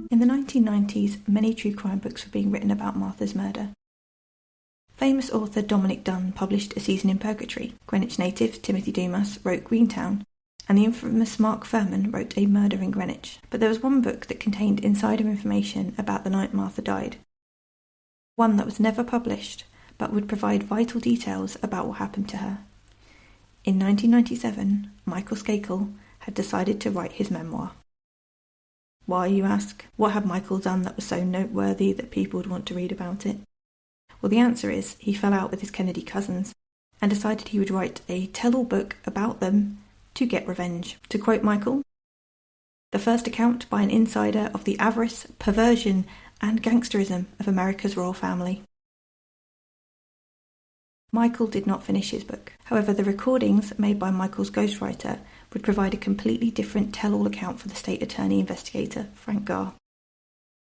In the 1990s, many true crime books were being written about Martha's murder. Famous author Dominic Dunne published A Season in Purgatory. Greenwich native Timothy Dumas wrote Greentown, and the infamous Mark Furman wrote A Murder in Greenwich. But there was one book that contained insider information about the night Martha died. One that was never published, but would provide vital details about what happened to her. In 1997, Michael Skakel had decided to write his memoir. Why, you ask? What had Michael done that was so noteworthy that people would want to read about it? Well, the answer is he fell out with his Kennedy cousins and decided he would write a tell-all book about them to get revenge. To quote Michael, "The first account by an insider of the avarice, perversion, and gangsterism of America's royal family." Michael did not finish his book. However, the recordings made by Michael's ghostwriter would provide a completely different tell-all account for the state attorney investigator, Frank Garr.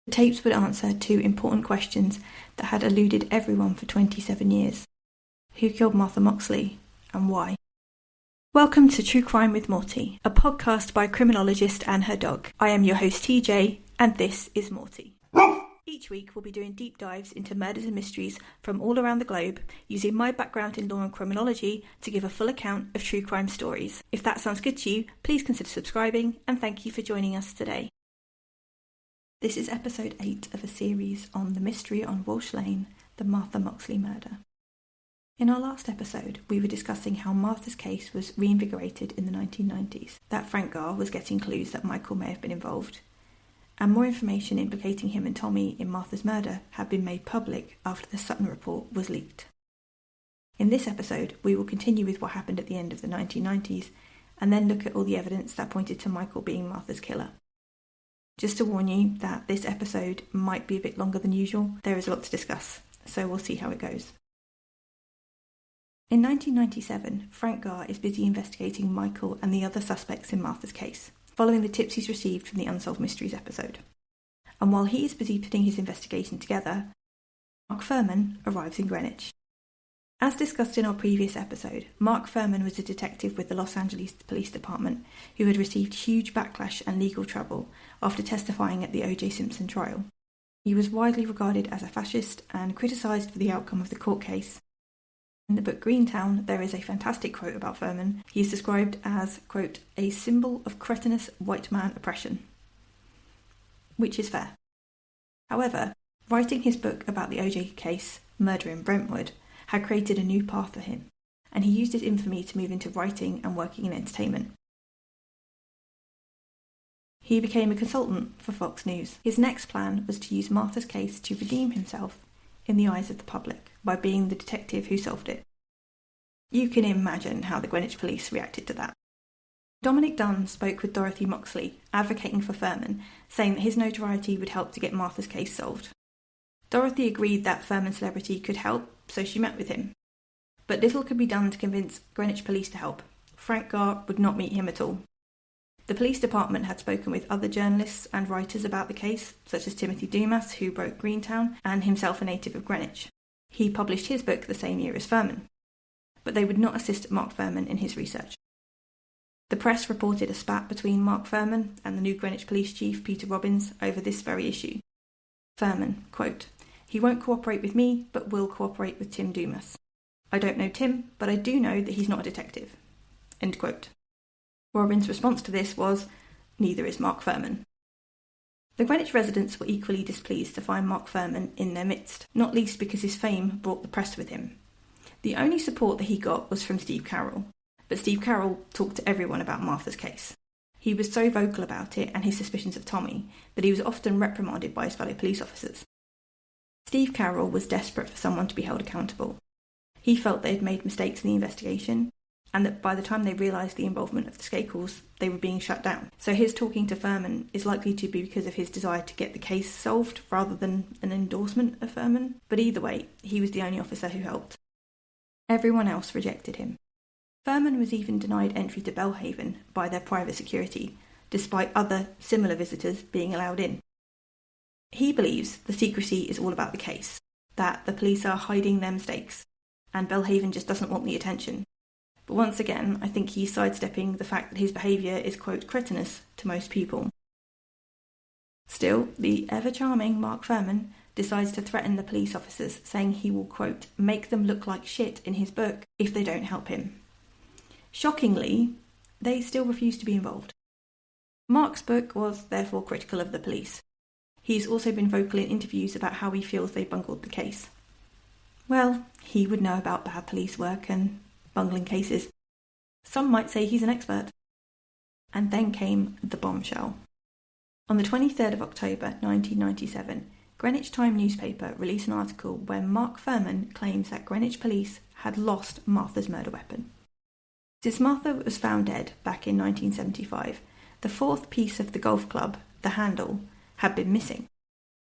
The tapes would answer two important questions that had eluded everyone for 27 years. Who killed Martha Moxley, and why? Welcome to True Crime with Morty, a podcast by a criminologist and her dog. I am your host TJ, and this is Morty. Each week we'll be doing deep dives into murders and mysteries from all around the globe, using my background in law and criminology to give a full account of true crime stories. If that sounds good to you, please consider subscribing, and thank you for joining us today. This is episode 8 of a series on the mystery on Walsh Lane, the Martha Moxley murder. In our last episode, we were discussing how Martha's case was reinvigorated in the 1990s, that Frank Garr was getting clues that Michael may have been involved, and more information implicating him and Tommy in Martha's murder had been made public after the Sutton report was leaked. In this episode, we will continue with what happened at the end of the 1990s, and then look at all the evidence that pointed to Michael being Martha's killer. Just to warn you that this episode might be a bit longer than usual, there is a lot to discuss, so we'll see how it goes. In 1997, Frank Garr is busy investigating Michael and the other suspects in Martha's case, following the tips he's received from the Unsolved Mysteries episode. And while he is busy putting his investigation together, Mark Furman arrives in Greenwich. As discussed in our previous episode, Mark Furman was a detective with the Los Angeles Police Department who had received huge backlash and legal trouble after testifying at the O.J. Simpson trial. He was widely regarded as a fascist and criticised for the outcome of the court case. In the book Greentown, there is a fantastic quote about Furman. He is described as, quote, "a symbol of cretinous white man oppression," which is fair. However, writing his book about the O.J. case, Murder in Brentwood, had created a new path for him, and he used his infamy to move into writing and working in entertainment. He became a consultant for Fox News. His next plan was to use Martha's case to redeem himself in the eyes of the public by being the detective who solved it. You can imagine how the Greenwich police reacted to that. Dominic Dunne spoke with Dorothy Moxley, advocating for Furman, saying that his notoriety would help to get Martha's case solved. Dorothy agreed that Furman's celebrity could help, so she met with him. But little could be done to convince Greenwich police to help. Frank Garr would not meet him at all. The police department had spoken with other journalists and writers about the case, such as Timothy Dumas, who wrote Greentown, and himself a native of Greenwich. He published his book the same year as Furman, but they would not assist Mark Furman in his research. The press reported a spat between Mark Furman and the new Greenwich police chief, Peter Robbins, over this very issue. Furman, quote, "He won't cooperate with me, but will cooperate with Tim Dumas. I don't know Tim, but I do know that he's not a detective." End quote. Robbins' response to this was, "Neither is Mark Furman." The Greenwich residents were equally displeased to find Mark Furman in their midst, not least because his fame brought the press with him. The only support that he got was from Steve Carroll, but Steve Carroll talked to everyone about Martha's case. He was so vocal about it and his suspicions of Tommy that he was often reprimanded by his fellow police officers. Steve Carroll was desperate for someone to be held accountable. He felt they had made mistakes in the investigation, and that by the time they realised the involvement of the Skakels, they were being shut down. So his talking to Furman is likely to be because of his desire to get the case solved rather than an endorsement of Furman. But either way, he was the only officer who helped. Everyone else rejected him. Furman was even denied entry to Belle Haven by their private security, despite other similar visitors being allowed in. He believes the secrecy is all about the case, that the police are hiding their mistakes, and Belle Haven just doesn't want the attention. But once again, I think he's sidestepping the fact that his behaviour is, quote, cretinous to most people. Still, the ever-charming Mark Fuhrman decides to threaten the police officers, saying he will, quote, make them look like shit in his book if they don't help him. Shockingly, they still refuse to be involved. Mark's book was therefore critical of the police. He's also been vocal in interviews about how he feels they bungled the case. Well, he would know about bad police work and bungling cases. Some might say he's an expert. And then came the bombshell. On the 23rd of October 1997, Greenwich Time newspaper released an article where Mark Fuhrman claims that Greenwich police had lost Martha's murder weapon. Since Martha was found dead back in 1975, the fourth piece of the golf club, the handle, had been missing.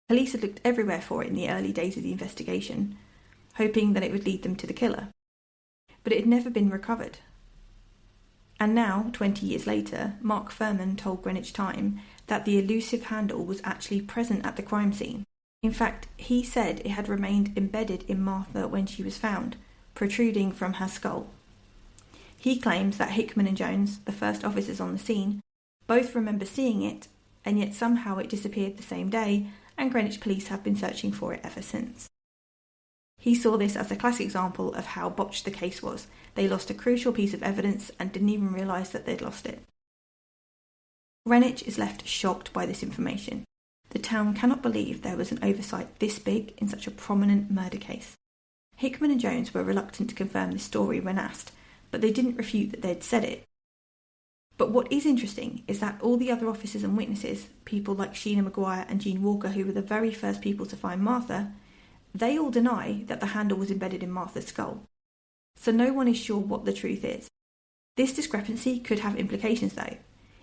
Police had looked everywhere for it in the early days of the investigation, hoping that it would lead them to the killer. But it had never been recovered. And now, 20 years later, Mark Fuhrman told Greenwich Time that the elusive handle was actually present at the crime scene. In fact, he said it had remained embedded in Martha when she was found, protruding from her skull. He claims that Hickman and Jones, the first officers on the scene, both remember seeing it, and yet somehow it disappeared the same day, and Greenwich police have been searching for it ever since. He saw this as a classic example of how botched the case was. They lost a crucial piece of evidence and didn't even realise that they'd lost it. Greenwich is left shocked by this information. The town cannot believe there was an oversight this big in such a prominent murder case. Hickman and Jones were reluctant to confirm this story when asked, but they didn't refute that they'd said it. But what is interesting is that all the other officers and witnesses, people like Sheena Maguire and Jean Walker, who were the very first people to find Martha, they all deny that the handle was embedded in Martha's skull. So no one is sure what the truth is. This discrepancy could have implications though.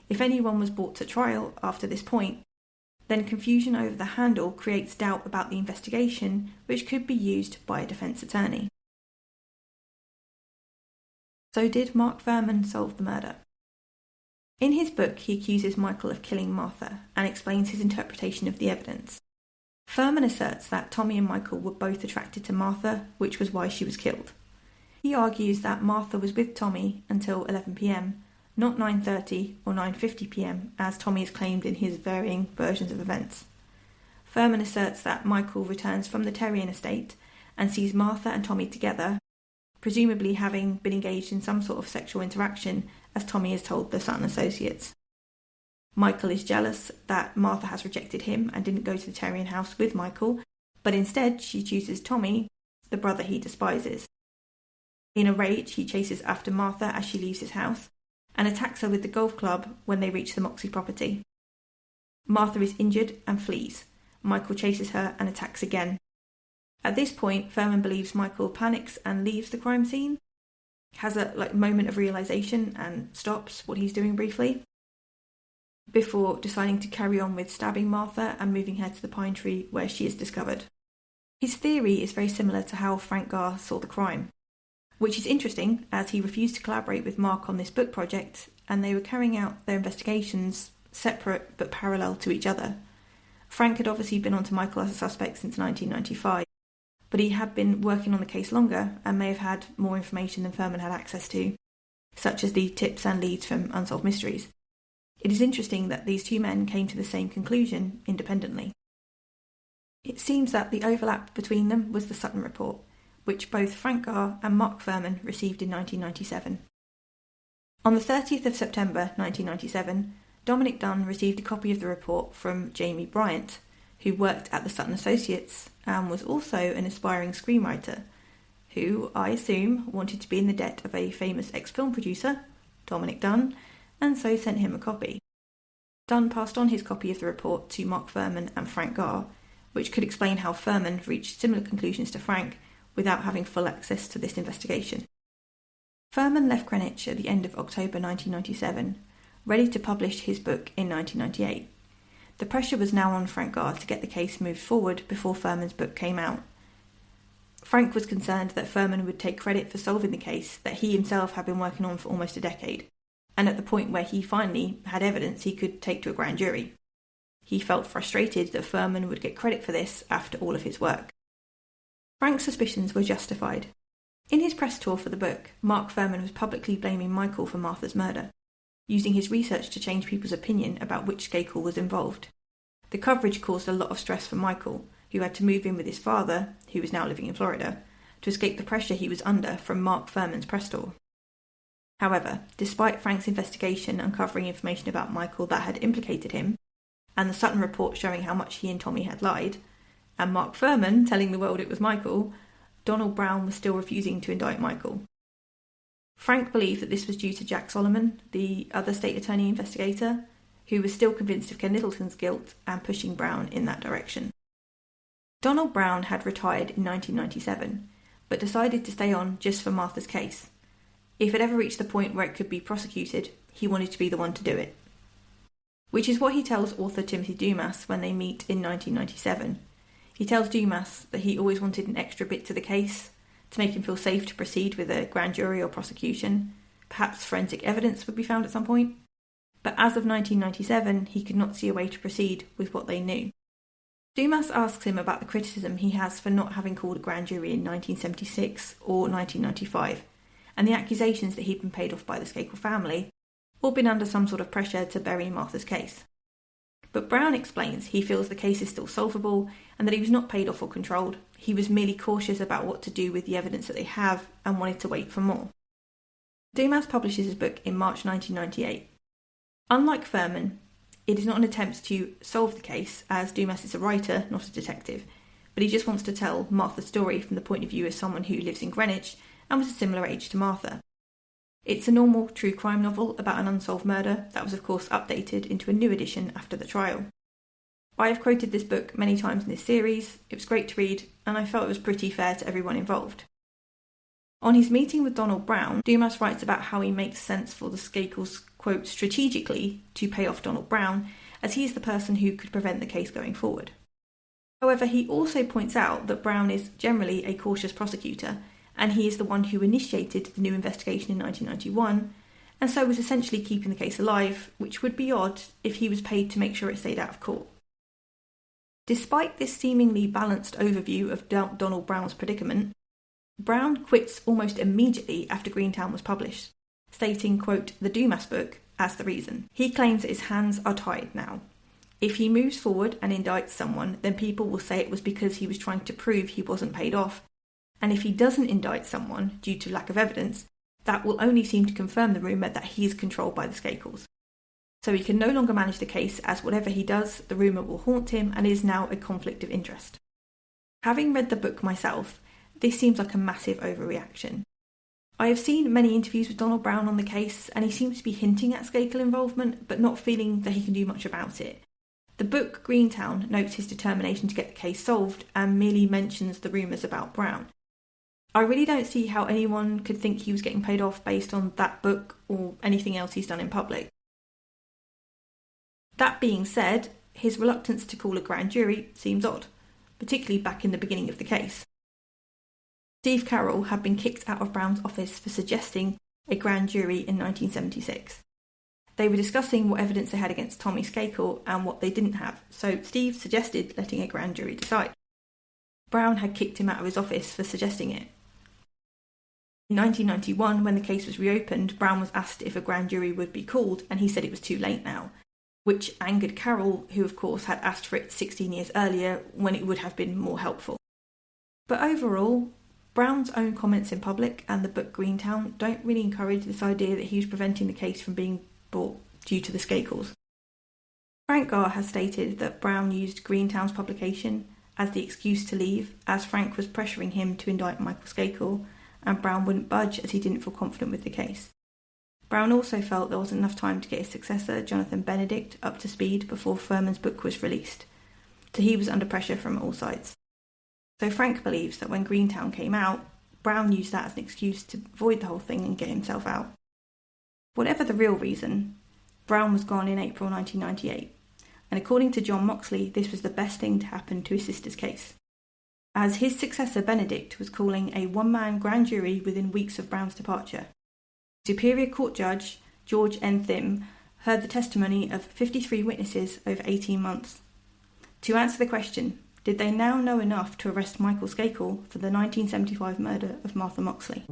If anyone was brought to trial after this point, then confusion over the handle creates doubt about the investigation, which could be used by a defence attorney. So did Mark Fuhrman solve the murder? In his book, he accuses Michael of killing Martha and explains his interpretation of the evidence. Fuhrman asserts that Tommy and Michael were both attracted to Martha, which was why she was killed. He argues that Martha was with Tommy until 11 p.m, not 9:30 or 9:50 p.m, as Tommy has claimed in his varying versions of events. Fuhrman asserts that Michael returns from the Terrian estate and sees Martha and Tommy together, presumably having been engaged in some sort of sexual interaction, as Tommy has told the Sutton associates. Michael is jealous that Martha has rejected him and didn't go to the Terrian house with Michael, but instead she chooses Tommy, the brother he despises. In a rage, he chases after Martha as she leaves his house and attacks her with the golf club when they reach the Moxley property. Martha is injured and flees. Michael chases her and attacks again. At this point, Fuhrman believes Michael panics and leaves the crime scene, has a moment of realisation and stops what he's doing briefly, before deciding to carry on with stabbing Martha and moving her to the pine tree where she is discovered. His theory is very similar to how Frank Garr saw the crime, which is interesting as he refused to collaborate with Mark on this book project and they were carrying out their investigations separate but parallel to each other. Frank had obviously been onto Michael as a suspect since 1995, but he had been working on the case longer and may have had more information than Fuhrman had access to, such as the tips and leads from Unsolved Mysteries. It is interesting that these two men came to the same conclusion independently. It seems that the overlap between them was the Sutton report, which both Frank Garr and Mark Fuhrman received in 1997. On the 30th of September 1997, Dominic Dunn received a copy of the report from Jamie Bryant, who worked at the Sutton Associates and was also an aspiring screenwriter, who, I assume, wanted to be in the debt of a famous ex-film producer, Dominic Dunn, and so sent him a copy. Dunn passed on his copy of the report to Mark Fuhrman and Frank Garr, which could explain how Fuhrman reached similar conclusions to Frank without having full access to this investigation. Fuhrman left Greenwich at the end of October 1997, ready to publish his book in 1998. The pressure was now on Frank Garr to get the case moved forward before Fuhrman's book came out. Frank was concerned that Fuhrman would take credit for solving the case that he himself had been working on for almost a decade, and at the point where he finally had evidence he could take to a grand jury. He felt frustrated that Fuhrman would get credit for this after all of his work. Frank's suspicions were justified. In his press tour for the book, Mark Fuhrman was publicly blaming Michael for Martha's murder, using his research to change people's opinion about which Skakel was involved. The coverage caused a lot of stress for Michael, who had to move in with his father, who was now living in Florida, to escape the pressure he was under from Mark Furman's press tour. However, despite Frank's investigation uncovering information about Michael that had implicated him, and the Sutton report showing how much he and Tommy had lied, and Mark Furman telling the world it was Michael, Donald Brown was still refusing to indict Michael. Frank believed that this was due to Jack Solomon, the other state attorney investigator, who was still convinced of Ken Littleton's guilt and pushing Brown in that direction. Donald Brown had retired in 1997, but decided to stay on just for Martha's case. If it ever reached the point where it could be prosecuted, he wanted to be the one to do it. Which is what he tells author Timothy Dumas when they meet in 1997. He tells Dumas that he always wanted an extra bit to the case, to make him feel safe to proceed with a grand jury or prosecution. Perhaps forensic evidence would be found at some point. But as of 1997, he could not see a way to proceed with what they knew. Dumas asks him about the criticism he has for not having called a grand jury in 1976 or 1995, and the accusations that he'd been paid off by the Skakel family, or been under some sort of pressure to bury Martha's case. But Brown explains he feels the case is still solvable and that he was not paid off or controlled. He was merely cautious about what to do with the evidence that they have and wanted to wait for more. Dumas publishes his book in March 1998. Unlike Furman, it is not an attempt to solve the case, as Dumas is a writer, not a detective, but he just wants to tell Martha's story from the point of view of someone who lives in Greenwich and was a similar age to Martha. It's a normal true crime novel about an unsolved murder that was of course updated into a new edition after the trial. I have quoted this book many times in this series, it was great to read, and I felt it was pretty fair to everyone involved. On his meeting with Donald Brown, Dumas writes about how he makes sense for the Skakels, quote, strategically to pay off Donald Brown, as he is the person who could prevent the case going forward. However, he also points out that Brown is generally a cautious prosecutor, and he is the one who initiated the new investigation in 1991, and so was essentially keeping the case alive, which would be odd if he was paid to make sure it stayed out of court. Despite this seemingly balanced overview of Donald Brown's predicament, Brown quits almost immediately after Greentown was published, stating, quote, the Dumas book as the reason. He claims that his hands are tied now. If he moves forward and indicts someone, then people will say it was because he was trying to prove he wasn't paid off, and if he doesn't indict someone due to lack of evidence, that will only seem to confirm the rumour that he is controlled by the Skakels. So he can no longer manage the case, as whatever he does, the rumour will haunt him and is now a conflict of interest. Having read the book myself, this seems like a massive overreaction. I have seen many interviews with Donald Brown on the case, and he seems to be hinting at Skakel involvement, but not feeling that he can do much about it. The book Greentown notes his determination to get the case solved and merely mentions the rumours about Brown. I really don't see how anyone could think he was getting paid off based on that book or anything else he's done in public. That being said, his reluctance to call a grand jury seems odd, particularly back in the beginning of the case. Steve Carroll had been kicked out of Brown's office for suggesting a grand jury in 1976. They were discussing what evidence they had against Tommy Skakel and what they didn't have, so Steve suggested letting a grand jury decide. Brown had kicked him out of his office for suggesting it. In 1991, when the case was reopened, Brown was asked if a grand jury would be called, and he said it was too late now, which angered Carroll, who of course had asked for it 16 years earlier when it would have been more helpful. But overall, Brown's own comments in public and the book Greentown don't really encourage this idea that he was preventing the case from being brought due to the Skakels. Frank Garr has stated that Brown used Greentown's publication as the excuse to leave, as Frank was pressuring him to indict Michael Skakel, and Brown wouldn't budge as he didn't feel confident with the case. Brown also felt there wasn't enough time to get his successor, Jonathan Benedict, up to speed before Furman's book was released, so he was under pressure from all sides. So Frank believes that when Greentown came out, Brown used that as an excuse to avoid the whole thing and get himself out. Whatever the real reason, Brown was gone in April 1998, and according to John Moxley, this was the best thing to happen to his sister's case, as his successor Benedict was calling a one-man grand jury within weeks of Brown's departure. Superior Court Judge George N. Thim heard the testimony of 53 witnesses over 18 months. To answer the question, did they now know enough to arrest Michael Skakel for the 1975 murder of Martha Moxley?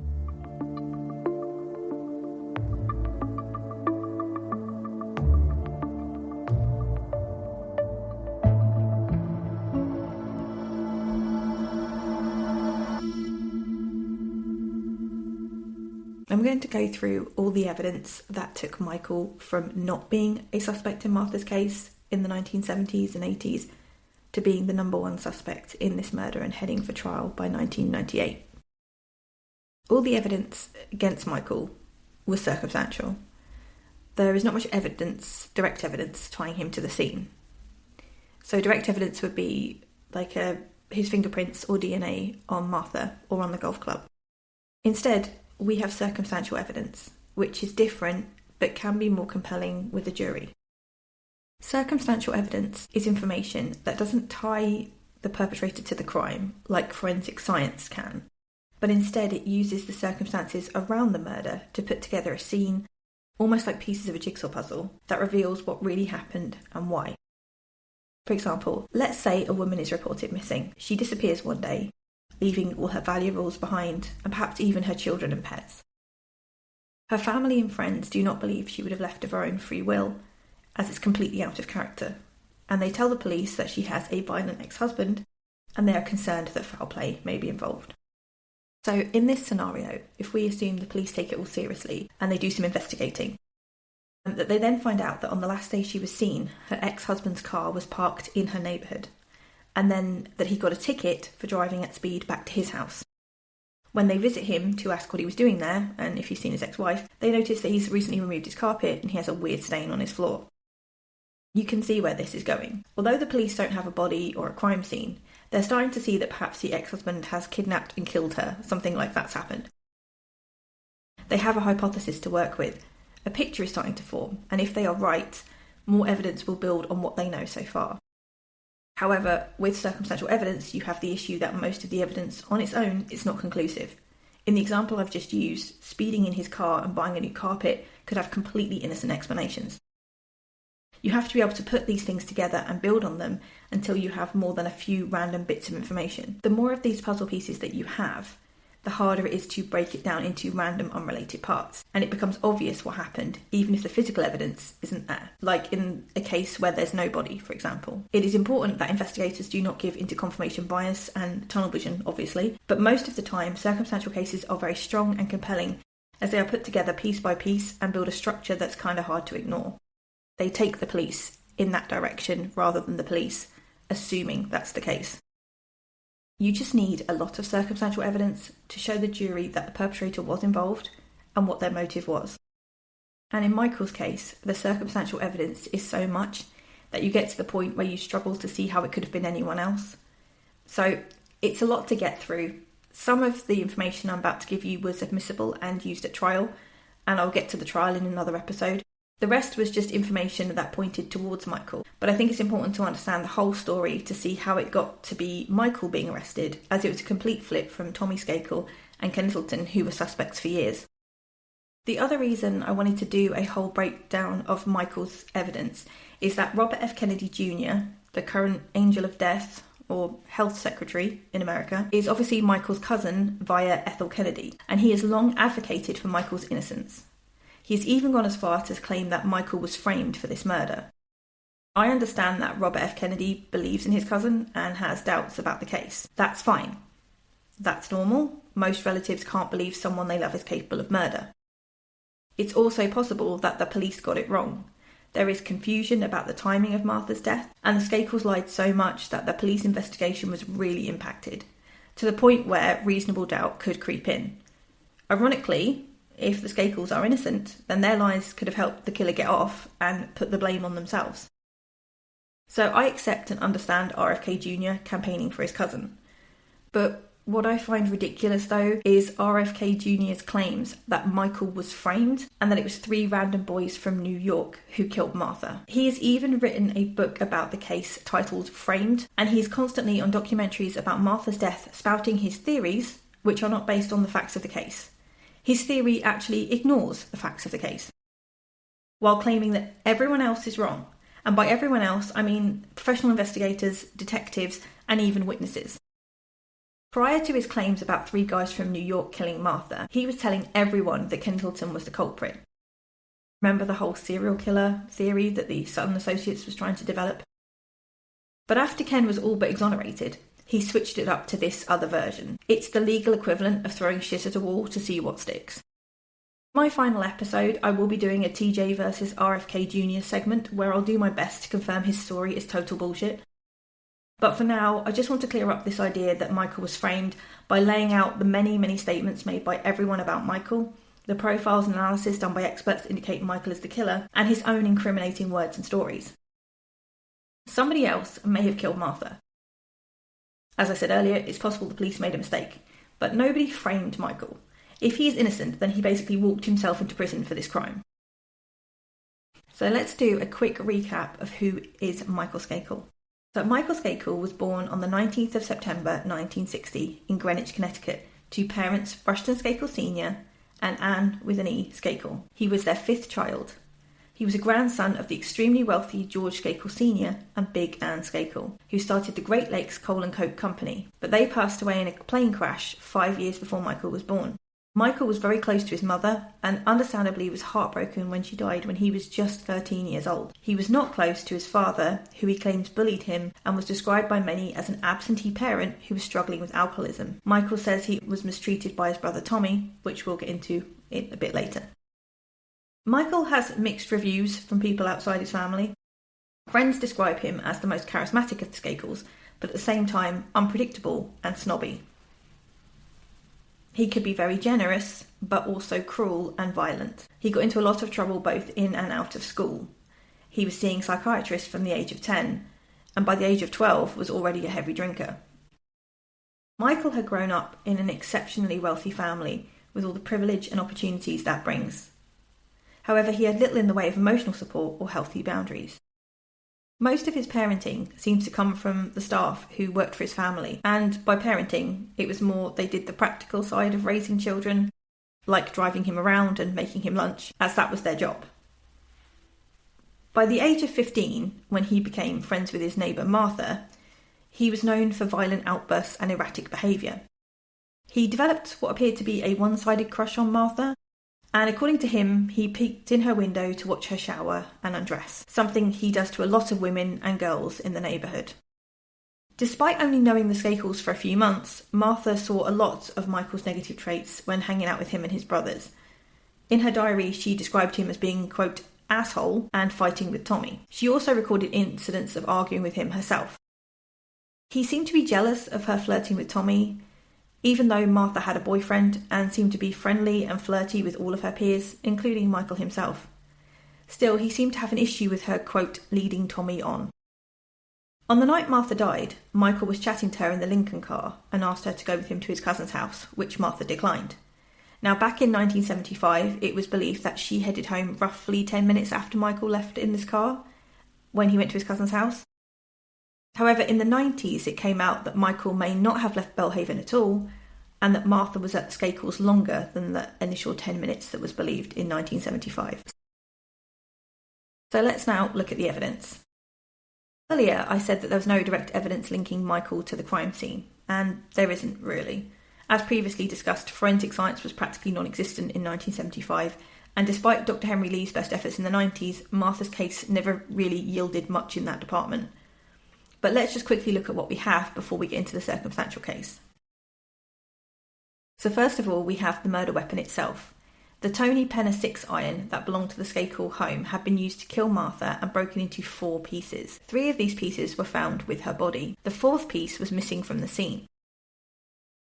I'm going to go through all the evidence that took Michael from not being a suspect in Martha's case in the 1970s and 80s to being the number one suspect in this murder and heading for trial by 1998. All the evidence against Michael was circumstantial. There is not much evidence, direct evidence, tying him to the scene. So direct evidence would be like his fingerprints or DNA on Martha or on the golf club. Instead, we have circumstantial evidence, which is different but can be more compelling with a jury. Circumstantial evidence is information that doesn't tie the perpetrator to the crime like forensic science can, but instead it uses the circumstances around the murder to put together a scene, almost like pieces of a jigsaw puzzle, that reveals what really happened and why. For example, let's say a woman is reported missing. She disappears one day, leaving all her valuables behind and perhaps even her children and pets. Her family and friends do not believe she would have left of her own free will, as it's completely out of character, and they tell the police that she has a violent ex-husband and they are concerned that foul play may be involved. So in this scenario, if we assume the police take it all seriously and they do some investigating, that they then find out that on the last day she was seen, her ex-husband's car was parked in her neighbourhood, and then that he got a ticket for driving at speed back to his house. When they visit him to ask what he was doing there, and if he's seen his ex-wife, they notice that he's recently removed his carpet and he has a weird stain on his floor. You can see where this is going. Although the police don't have a body or a crime scene, they're starting to see that perhaps the ex-husband has kidnapped and killed her, something like that's happened. They have a hypothesis to work with. A picture is starting to form, and if they are right, more evidence will build on what they know so far. However, with circumstantial evidence, you have the issue that most of the evidence on its own is not conclusive. In the example I've just used, speeding in his car and buying a new carpet could have completely innocent explanations. You have to be able to put these things together and build on them until you have more than a few random bits of information. The more of these puzzle pieces that you have, the harder it is to break it down into random unrelated parts, and it becomes obvious what happened even if the physical evidence isn't there, like in a case where there's no body, for example. It is important that investigators do not give into confirmation bias and tunnel vision, obviously, but most of the time circumstantial cases are very strong and compelling as they are put together piece by piece and build a structure that's kind of hard to ignore. They take the police in that direction rather than the police assuming that's the case. You just need a lot of circumstantial evidence to show the jury that the perpetrator was involved and what their motive was. And in Michael's case, the circumstantial evidence is so much that you get to the point where you struggle to see how it could have been anyone else. So it's a lot to get through. Some of the information I'm about to give you was admissible and used at trial, and I'll get to the trial in another episode. The rest was just information that pointed towards Michael, but I think it's important to understand the whole story to see how it got to be Michael being arrested, as it was a complete flip from Tommy Skakel and Ken Littleton, who were suspects for years. The other reason I wanted to do a whole breakdown of Michael's evidence is that Robert F. Kennedy Jr., the current Angel of Death, or Health Secretary in America, is obviously Michael's cousin via Ethel Kennedy, and he has long advocated for Michael's innocence. He has even gone as far to claim that Michael was framed for this murder. I understand that Robert F. Kennedy believes in his cousin and has doubts about the case. That's fine. That's normal. Most relatives can't believe someone they love is capable of murder. It's also possible that the police got it wrong. There is confusion about the timing of Martha's death, and the Skakels lied so much that the police investigation was really impacted, to the point where reasonable doubt could creep in. Ironically, if the Skakels are innocent, then their lies could have helped the killer get off and put the blame on themselves. So I accept and understand RFK Jr. campaigning for his cousin. But what I find ridiculous, though, is RFK Jr.'s claims that Michael was framed and that it was 3 random boys from New York who killed Martha. He has even written a book about the case titled Framed, and he's constantly on documentaries about Martha's death spouting his theories, which are not based on the facts of the case. His theory actually ignores the facts of the case, while claiming that everyone else is wrong. And by everyone else, I mean professional investigators, detectives, and even witnesses. Prior to his claims about 3 guys from New York killing Martha, he was telling everyone that Ken Littleton was the culprit. Remember the whole serial killer theory that the Sutton Associates was trying to develop? But after Ken was all but exonerated, he switched it up to this other version. It's the legal equivalent of throwing shit at a wall to see what sticks. My final episode, I will be doing a TJ versus RFK Jr. segment where I'll do my best to confirm his story is total bullshit. But for now, I just want to clear up this idea that Michael was framed by laying out the many, many statements made by everyone about Michael, the profiles and analysis done by experts indicate Michael as the killer, and his own incriminating words and stories. Somebody else may have killed Martha. As I said earlier, it's possible the police made a mistake, but nobody framed Michael. If he is innocent, then he basically walked himself into prison for this crime. So let's do a quick recap of who is Michael Skakel. So Michael Skakel was born on the 19th of September 1960 in Greenwich, Connecticut, to parents Rushton Skakel Sr. and Anne with an E Skakel. He was their fifth child. He was a grandson of the extremely wealthy George Skakel Sr. and Big Anne Skakel, who started the Great Lakes Coal and Coke Company, but they passed away in a plane crash 5 years before Michael was born. Michael was very close to his mother and understandably was heartbroken when she died when he was just 13 years old. He was not close to his father, who he claims bullied him and was described by many as an absentee parent who was struggling with alcoholism. Michael says he was mistreated by his brother Tommy, which we'll get into a bit later. Michael has mixed reviews from people outside his family. Friends describe him as the most charismatic of the Skakels, but at the same time unpredictable and snobby. He could be very generous, but also cruel and violent. He got into a lot of trouble both in and out of school. He was seeing psychiatrists from the age of 10, and by the age of 12 was already a heavy drinker. Michael had grown up in an exceptionally wealthy family, with all the privilege and opportunities that brings. However, he had little in the way of emotional support or healthy boundaries. Most of his parenting seems to come from the staff who worked for his family, and by parenting, it was more they did the practical side of raising children, like driving him around and making him lunch, as that was their job. By the age of 15, when he became friends with his neighbour Martha, he was known for violent outbursts and erratic behaviour. He developed what appeared to be a one-sided crush on Martha, and according to him, he peeked in her window to watch her shower and undress, something he does to a lot of women and girls in the neighbourhood. Despite only knowing the Skakels for a few months, Martha saw a lot of Michael's negative traits when hanging out with him and his brothers. In her diary, she described him as being, quote, asshole and fighting with Tommy. She also recorded incidents of arguing with him herself. He seemed to be jealous of her flirting with Tommy, even though Martha had a boyfriend and seemed to be friendly and flirty with all of her peers, including Michael himself. Still, he seemed to have an issue with her, quote, leading Tommy on. On the night Martha died, Michael was chatting to her in the Lincoln car and asked her to go with him to his cousin's house, which Martha declined. Now, back in 1975, it was believed that she headed home roughly 10 minutes after Michael left in this car, when he went to his cousin's house. However, in the 90s, it came out that Michael may not have left Belle Haven at all, and that Martha was at the Skakels longer than the initial 10 minutes that was believed in 1975. So let's now look at the evidence. Earlier, I said that there was no direct evidence linking Michael to the crime scene, and there isn't really. As previously discussed, forensic science was practically non-existent in 1975, and despite Dr. Henry Lee's best efforts in the 90s, Martha's case never really yielded much in that department. But let's just quickly look at what we have before we get into the circumstantial case. So first of all, we have the murder weapon itself. The Tony Penner 6 iron that belonged to the Skakel home had been used to kill Martha and broken into 4 pieces. 3 of these pieces were found with her body. The 4th piece was missing from the scene.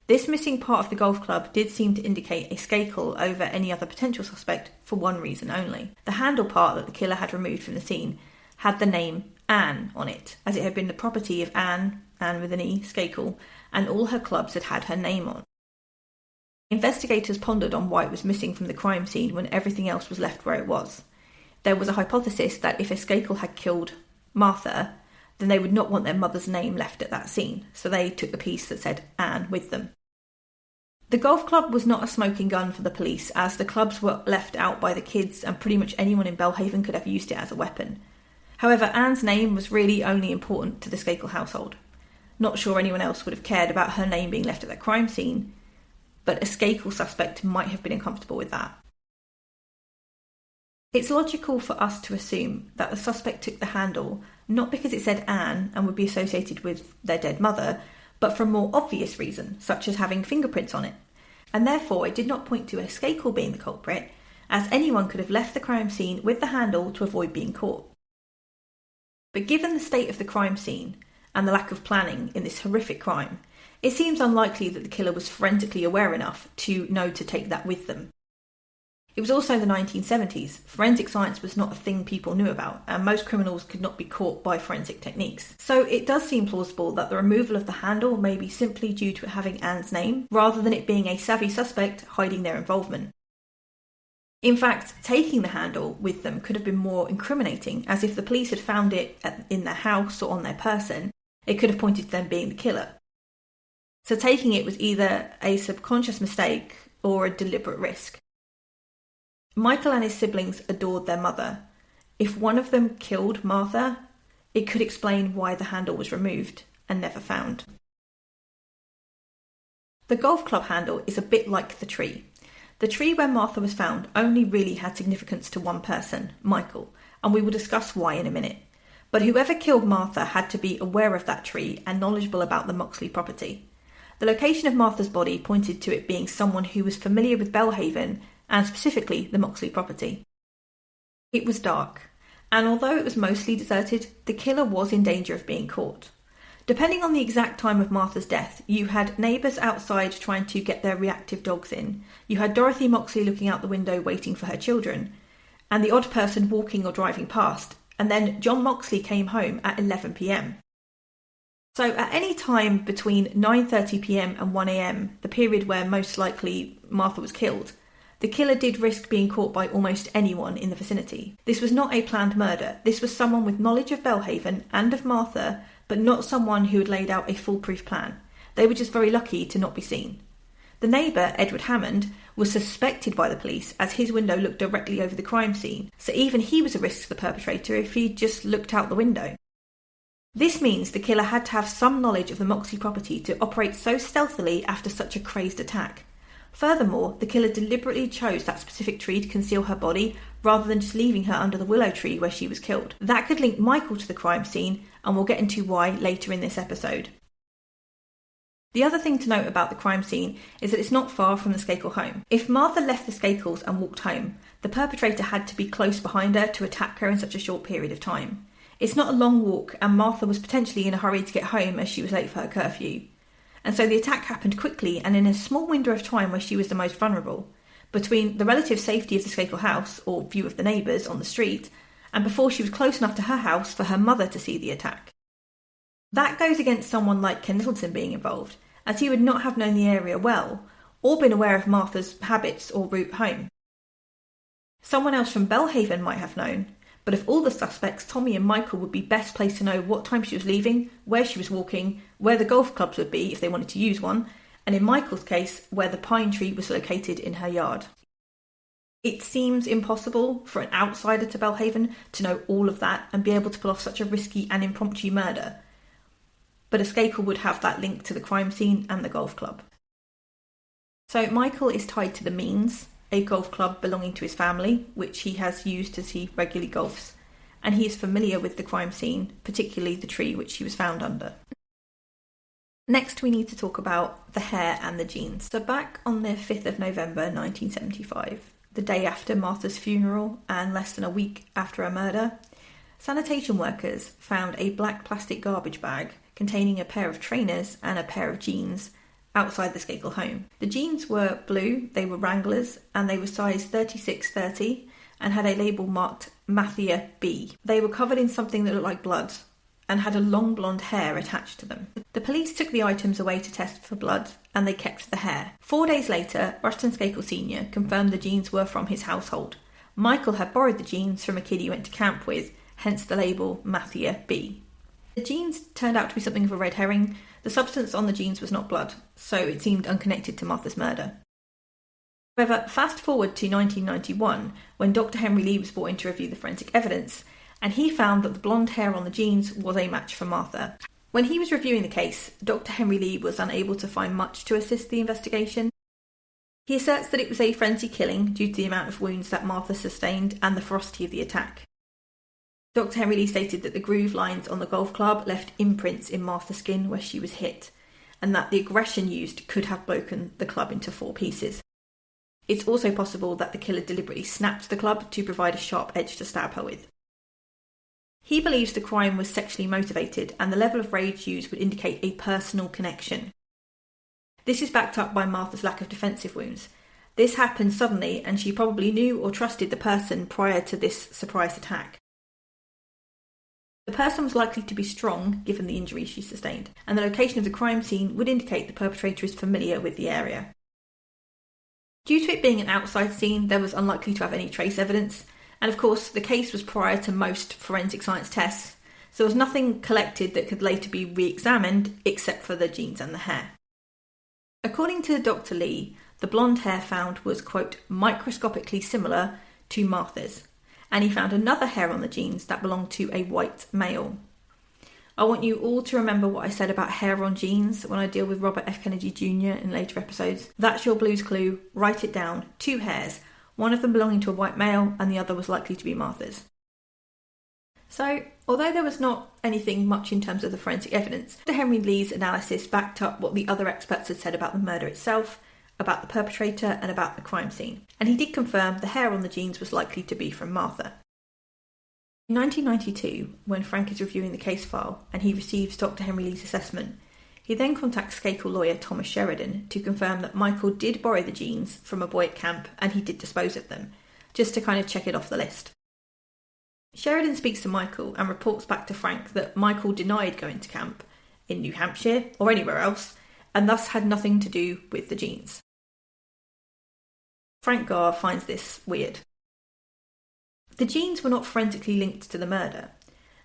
This missing part of the golf club did seem to indicate a Skakel over any other potential suspect for one reason only. The handle part that the killer had removed from the scene had the name Anne on it, as it had been the property of Anne with an E, Skakel, and all her clubs had had her name on. Investigators pondered on why it was missing from the crime scene when everything else was left where it was. There was a hypothesis that if a Skakel had killed Martha, then they would not want their mother's name left at that scene, so they took the piece that said Anne with them. The golf club was not a smoking gun for the police, as the clubs were left out by the kids and pretty much anyone in Belle Haven could have used it as a weapon. However, Anne's name was really only important to the Skakel household. Not sure anyone else would have cared about her name being left at that crime scene, but a Skakel suspect might have been uncomfortable with that. It's logical for us to assume that the suspect took the handle not because it said Anne and would be associated with their dead mother, but for a more obvious reason, such as having fingerprints on it. And therefore, it did not point to a Skakel being the culprit, as anyone could have left the crime scene with the handle to avoid being caught. But given the state of the crime scene and the lack of planning in this horrific crime, it seems unlikely that the killer was forensically aware enough to know to take that with them. It was also the 1970s. Forensic science was not a thing people knew about, and most criminals could not be caught by forensic techniques. So it does seem plausible that the removal of the handle may be simply due to it having Anne's name, rather than it being a savvy suspect hiding their involvement. In fact, taking the handle with them could have been more incriminating, as if the police had found it in their house or on their person, it could have pointed to them being the killer. So taking it was either a subconscious mistake or a deliberate risk. Michael and his siblings adored their mother. If one of them killed Martha, it could explain why the handle was removed and never found. The golf club handle is a bit like the tree. The tree where Martha was found only really had significance to one person, Michael, and we will discuss why in a minute. But whoever killed Martha had to be aware of that tree and knowledgeable about the Moxley property. The location of Martha's body pointed to it being someone who was familiar with Belle Haven and specifically the Moxley property. It was dark, and although it was mostly deserted, the killer was in danger of being caught. Depending on the exact time of Martha's death, you had neighbours outside trying to get their reactive dogs in, you had Dorothy Moxley looking out the window waiting for her children, and the odd person walking or driving past, and then John Moxley came home at 11 p.m. So at any time between 9:30 p.m. and 1 a.m, the period where most likely Martha was killed, the killer did risk being caught by almost anyone in the vicinity. This was not a planned murder. This was someone with knowledge of Belle Haven and of Martha, but not someone who had laid out a foolproof plan. They were just very lucky to not be seen. The neighbour, Edward Hammond, was suspected by the police as his window looked directly over the crime scene, so even he was a risk to the perpetrator if he'd just looked out the window. This means the killer had to have some knowledge of the Moxley property to operate so stealthily after such a crazed attack. Furthermore, the killer deliberately chose that specific tree to conceal her body rather than just leaving her under the willow tree where she was killed. That could link Michael to the crime scene, and we'll get into why later in this episode. The other thing to note about the crime scene is that it's not far from the Skakel home. If Martha left the Skakels and walked home, the perpetrator had to be close behind her to attack her in such a short period of time. It's not a long walk, and Martha was potentially in a hurry to get home as she was late for her curfew. And so the attack happened quickly and in a small window of time where she was the most vulnerable, between the relative safety of the Skakel house, or view of the neighbours on the street, and before she was close enough to her house for her mother to see the attack. That goes against someone like Ken Littleton being involved, as he would not have known the area well, or been aware of Martha's habits or route home. Someone else from Belle Haven might have known, but of all the suspects, Tommy and Michael would be best placed to know what time she was leaving, where she was walking, where the golf clubs would be if they wanted to use one, and in Michael's case, where the pine tree was located in her yard. It seems impossible for an outsider to Belle Haven to know all of that and be able to pull off such a risky and impromptu murder, but a Skakel would have that link to the crime scene and the golf club. So Michael is tied to the Means, a golf club belonging to his family, which he has used as he regularly golfs, and he is familiar with the crime scene, particularly the tree which she was found under. Next, we need to talk about the hair and the jeans. So back on the 5th of November 1975, the day after Martha's funeral and less than a week after her murder, sanitation workers found a black plastic garbage bag containing a pair of trainers and a pair of jeans outside the Skakel home. The jeans were blue, they were Wranglers, and they were size 36-30 and had a label marked Mathia B. They were covered in something that looked like blood and had a long blonde hair attached to them. The police took the items away to test for blood, and they kept the hair. 4 days later, Rushton Skakel Sr. confirmed the jeans were from his household. Michael had borrowed the jeans from a kid he went to camp with, hence the label Mathia B. The jeans turned out to be something of a red herring. The substance on the jeans was not blood, so it seemed unconnected to Martha's murder. However, fast forward to 1991, when Dr. Henry Lee was brought in to review the forensic evidence, and he found that the blonde hair on the jeans was a match for Martha. When he was reviewing the case, Dr. Henry Lee was unable to find much to assist the investigation. He asserts that it was a frenzy killing due to the amount of wounds that Martha sustained and the ferocity of the attack. Dr. Henry Lee stated that the groove lines on the golf club left imprints in Martha's skin where she was hit, and that the aggression used could have broken the club into 4 pieces. It's also possible that the killer deliberately snapped the club to provide a sharp edge to stab her with. He believes the crime was sexually motivated, and the level of rage used would indicate a personal connection. This is backed up by Martha's lack of defensive wounds. This happened suddenly, and she probably knew or trusted the person prior to this surprise attack. The person was likely to be strong, given the injuries she sustained, and the location of the crime scene would indicate the perpetrator is familiar with the area. Due to it being an outside scene, there was unlikely to have any trace evidence, and of course the case was prior to most forensic science tests, so there was nothing collected that could later be re-examined except for the jeans and the hair. According to Dr. Lee, the blonde hair found was, quote, microscopically similar to Martha's, and he found another hair on the jeans that belonged to a white male. I want you all to remember what I said about hair on jeans when I deal with Robert F. Kennedy Jr. in later episodes. That's your Blue's Clue. Write it down. 2 hairs. One of them belonging to a white male and the other was likely to be Martha's. So, although there was not anything much in terms of the forensic evidence, Dr. Henry Lee's analysis backed up what the other experts had said about the murder itself, about the perpetrator and about the crime scene. And he did confirm the hair on the jeans was likely to be from Martha. In 1992, when Frank is reviewing the case file and he receives Dr. Henry Lee's assessment, he then contacts Skakel lawyer Thomas Sheridan to confirm that Michael did borrow the jeans from a boy at camp and he did dispose of them, just to kind of check it off the list. Sheridan speaks to Michael and reports back to Frank that Michael denied going to camp in New Hampshire or anywhere else, and thus had nothing to do with the jeans. Frank Garr finds this weird. The jeans were not forensically linked to the murder,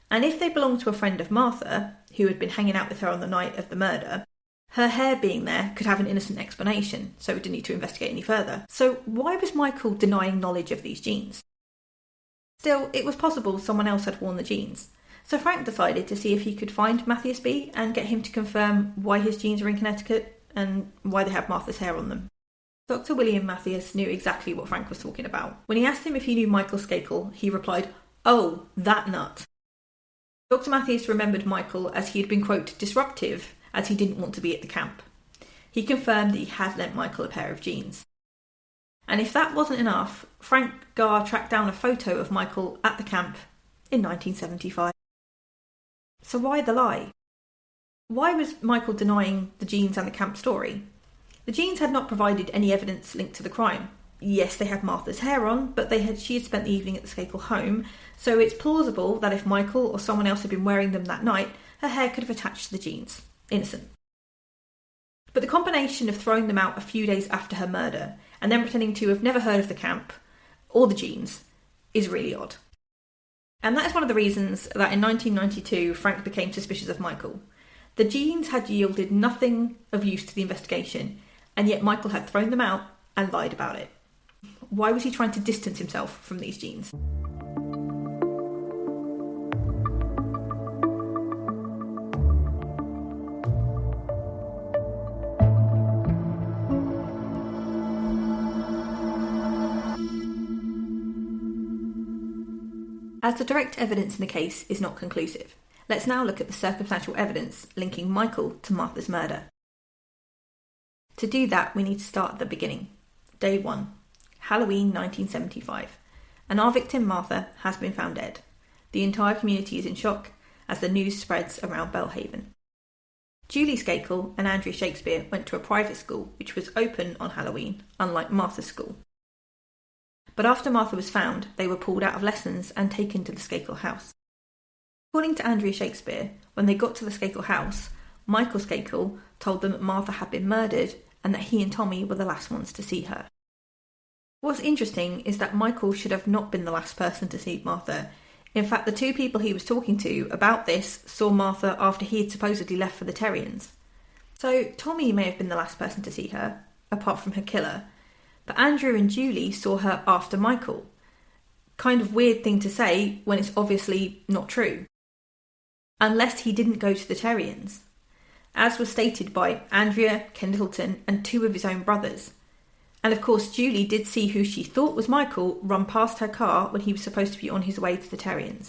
and if they belonged to a friend of Martha, who had been hanging out with her on the night of the murder, her hair being there could have an innocent explanation, so we didn't need to investigate any further. So why was Michael denying knowledge of these jeans? Still, it was possible someone else had worn the jeans, so Frank decided to see if he could find Matthias B and get him to confirm why his jeans were in Connecticut and why they had Martha's hair on them. Dr. William Matthias knew exactly what Frank was talking about. When he asked him if he knew Michael Skakel, he replied, "Oh, that nut." Dr. Matthias remembered Michael as he had been, quote, disruptive, as he didn't want to be at the camp. He confirmed that he had lent Michael a pair of jeans. And if that wasn't enough, Frank Garr tracked down a photo of Michael at the camp in 1975. So why the lie? Why was Michael denying the jeans and the camp story? The jeans had not provided any evidence linked to the crime. Yes, they had Martha's hair on, but she had spent the evening at the Skakel home, so it's plausible that if Michael or someone else had been wearing them that night, her hair could have attached to the jeans. Innocent. But the combination of throwing them out a few days after her murder, and then pretending to have never heard of the camp, or the jeans, is really odd. And that is one of the reasons that in 1992 Frank became suspicious of Michael. The jeans had yielded nothing of use to the investigation, and yet Michael had thrown them out and lied about it. Why was he trying to distance himself from these jeans? As the direct evidence in the case is not conclusive, let's now look at the circumstantial evidence linking Michael to Martha's murder. To do that, we need to start at the beginning. Day 1, Halloween 1975, and our victim Martha has been found dead. The entire community is in shock as the news spreads around Belle Haven. Julie Skakel and Andrea Shakespeare went to a private school which was open on Halloween, unlike Martha's school. But after Martha was found, they were pulled out of lessons and taken to the Skakel house. According to Andrea Shakespeare, when they got to the Skakel house, Michael Skakel told them that Martha had been murdered and that he and Tommy were the last ones to see her. What's interesting is that Michael should have not been the last person to see Martha. In fact, the 2 people he was talking to about this saw Martha after he had supposedly left for the Terrians. So Tommy may have been the last person to see her, apart from her killer, but Andrew and Julie saw her after Michael. Kind of weird thing to say when it's obviously not true. Unless he didn't go to the Terrians, as was stated by Andrea, Kendleton and 2 of his own brothers. And of course Julie did see who she thought was Michael run past her car when he was supposed to be on his way to the Terrians.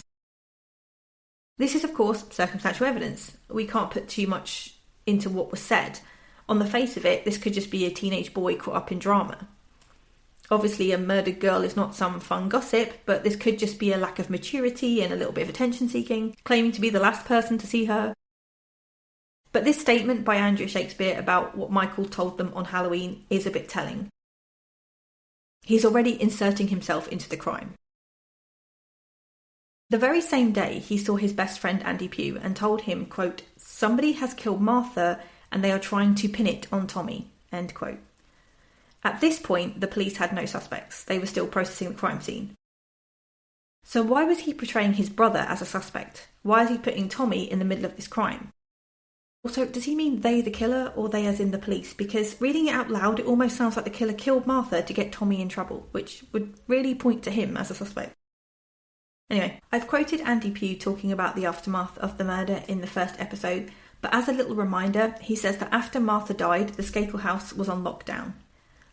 This is of course circumstantial evidence. We can't put too much into what was said. On the face of it, this could just be a teenage boy caught up in drama. Obviously, a murdered girl is not some fun gossip, but this could just be a lack of maturity and a little bit of attention seeking, claiming to be the last person to see her. But this statement by Andrew Shakespeare about what Michael told them on Halloween is a bit telling. He's already inserting himself into the crime. The very same day, he saw his best friend Andy Pugh and told him, quote, "Somebody has killed Martha and they are trying to pin it on Tommy," end quote. At this point, the police had no suspects. They were still processing the crime scene. So why was he portraying his brother as a suspect? Why is he putting Tommy in the middle of this crime? Also, does he mean they the killer or they as in the police? Because reading it out loud, it almost sounds like the killer killed Martha to get Tommy in trouble, which would really point to him as a suspect. Anyway, I've quoted Andy Pugh talking about the aftermath of the murder in the first episode, but as a little reminder, he says that after Martha died, the Skakel house was on lockdown.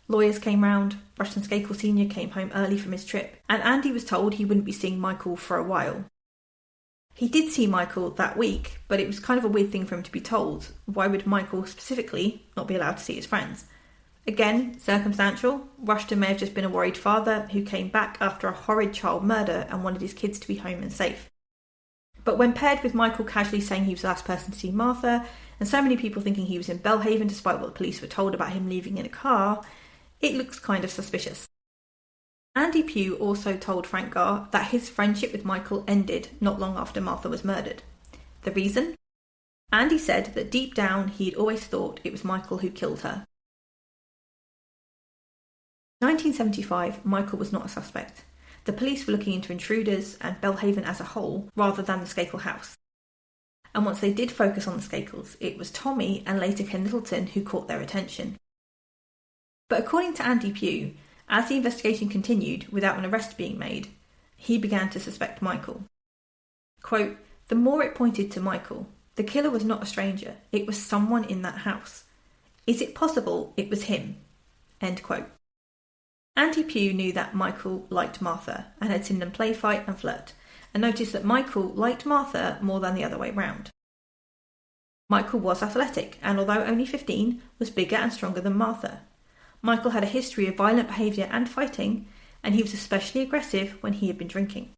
Lawyers came round, Rushton Skakel Sr. came home early from his trip, and Andy was told he wouldn't be seeing Michael for a while. He did see Michael that week, but it was kind of a weird thing for him to be told. Why would Michael specifically not be allowed to see his friends? Again, circumstantial. Rushton may have just been a worried father who came back after a horrid child murder and wanted his kids to be home and safe. But when paired with Michael casually saying he was the last person to see Martha, and so many people thinking he was in Belle Haven despite what the police were told about him leaving in a car, it looks kind of suspicious. Andy Pugh also told Frank Garr that his friendship with Michael ended not long after Martha was murdered. The reason? Andy said that deep down he'd always thought it was Michael who killed her. 1975, Michael was not a suspect. The police were looking into intruders and Belle Haven as a whole, rather than the Skakel house. And once they did focus on the Skakels, it was Tommy and later Ken Littleton who caught their attention. But according to Andy Pugh, as the investigation continued without an arrest being made, he began to suspect Michael. Quote, "The more it pointed to Michael, the killer was not a stranger, it was someone in that house. Is it possible it was him?" End quote. Andy Pugh knew that Michael liked Martha and had seen them play, fight and flirt, and noticed that Michael liked Martha more than the other way round. Michael was athletic and, although only 15, was bigger and stronger than Martha. Michael had a history of violent behaviour and fighting, and he was especially aggressive when he had been drinking.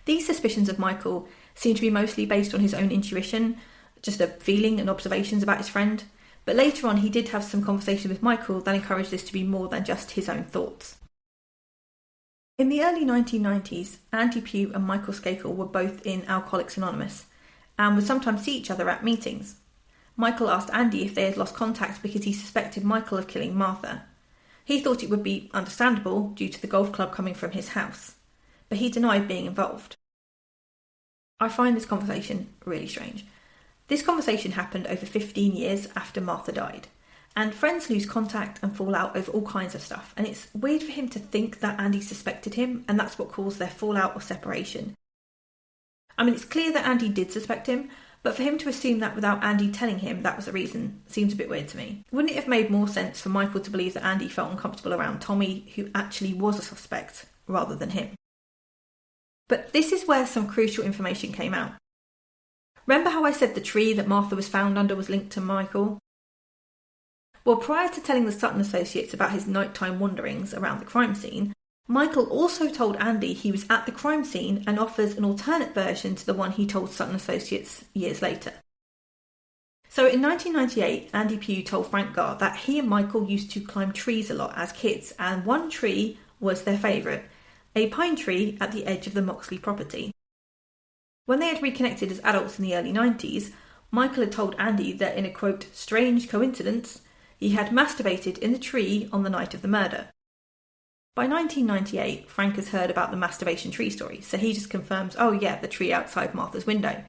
These suspicions of Michael seem to be mostly based on his own intuition, just a feeling and observations about his friend, but later on he did have some conversation with Michael that encouraged this to be more than just his own thoughts. In the early 1990s, Andy Pugh and Michael Skakel were both in Alcoholics Anonymous, and would sometimes see each other at meetings. Michael asked Andy if they had lost contact because he suspected Michael of killing Martha. He thought it would be understandable due to the golf club coming from his house, but he denied being involved. I find this conversation really strange. This conversation happened over 15 years after Martha died, and friends lose contact and fall out over all kinds of stuff, and it's weird for him to think that Andy suspected him, and that's what caused their fallout or separation. I mean, it's clear that Andy did suspect him, but for him to assume that without Andy telling him that was the reason seems a bit weird to me. Wouldn't it have made more sense for Michael to believe that Andy felt uncomfortable around Tommy, who actually was a suspect, rather than him? But this is where some crucial information came out. Remember how I said the tree that Martha was found under was linked to Michael? Well, prior to telling the Sutton associates about his nighttime wanderings around the crime scene, Michael also told Andy he was at the crime scene and offers an alternate version to the one he told Sutton associates years later. So in 1998, Andy Pugh told Frank Garr that he and Michael used to climb trees a lot as kids, and one tree was their favourite, a pine tree at the edge of the Moxley property. When they had reconnected as adults in the early 90s, Michael had told Andy that in a, quote, strange coincidence, he had masturbated in the tree on the night of the murder. By 1998, Frank has heard about the masturbation tree story, so he just confirms, oh yeah, the tree outside Martha's window.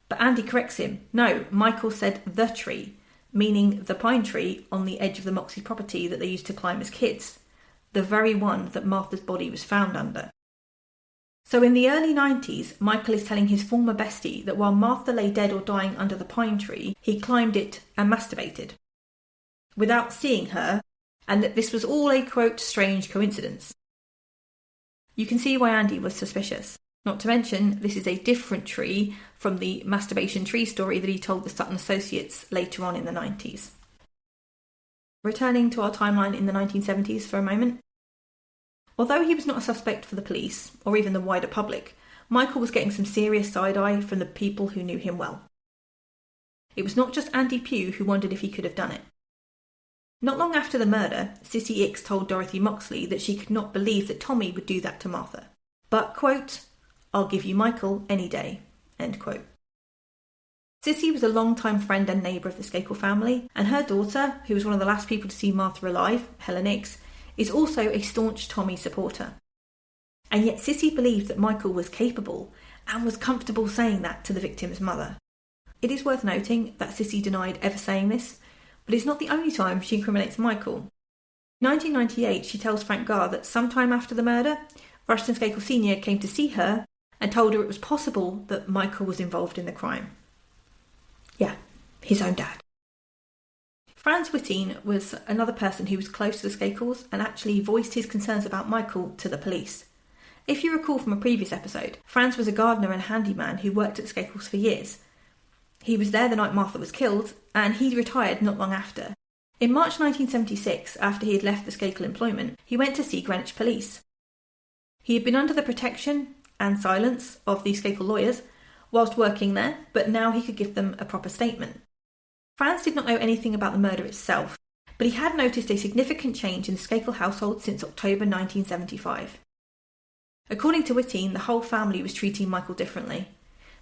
But Andy corrects him. No, Michael said the tree, meaning the pine tree on the edge of the Moxley property that they used to climb as kids, the very one that Martha's body was found under. So in the early 90s, Michael is telling his former bestie that while Martha lay dead or dying under the pine tree, he climbed it and masturbated, without seeing her, and that this was all a, quote, strange coincidence. You can see why Andy was suspicious. Not to mention, this is a different tree from the masturbation tree story that he told the Sutton associates later on in the 90s. Returning to our timeline in the 1970s for a moment. Although he was not a suspect for the police, or even the wider public, Michael was getting some serious side-eye from the people who knew him well. It was not just Andy Pugh who wondered if he could have done it. Not long after the murder, Sissy Icks told Dorothy Moxley that she could not believe that Tommy would do that to Martha. But, quote, "I'll give you Michael any day," end quote. Sissy was a long-time friend and neighbour of the Skakel family, and her daughter, who was one of the last people to see Martha alive, Helen Icks, is also a staunch Tommy supporter. And yet Sissy believed that Michael was capable and was comfortable saying that to the victim's mother. It is worth noting that Sissy denied ever saying this, but it's not the only time she incriminates Michael. In 1998, she tells Frank Garr that sometime after the murder, Rushton Skakel Sr. came to see her and told her it was possible that Michael was involved in the crime. Yeah, his own dad. Franz Witteen was another person who was close to the Skakels and actually voiced his concerns about Michael to the police. If you recall from a previous episode, Franz was a gardener and handyman who worked at Skakels for years. He was there the night Martha was killed, and he retired not long after. In March 1976, after he had left the Skakel employment, he went to see Greenwich Police. He had been under the protection and silence of the Skakel lawyers whilst working there, but now he could give them a proper statement. Franz did not know anything about the murder itself, but he had noticed a significant change in the Skakel household since October 1975. According to Witteen, the whole family was treating Michael differently.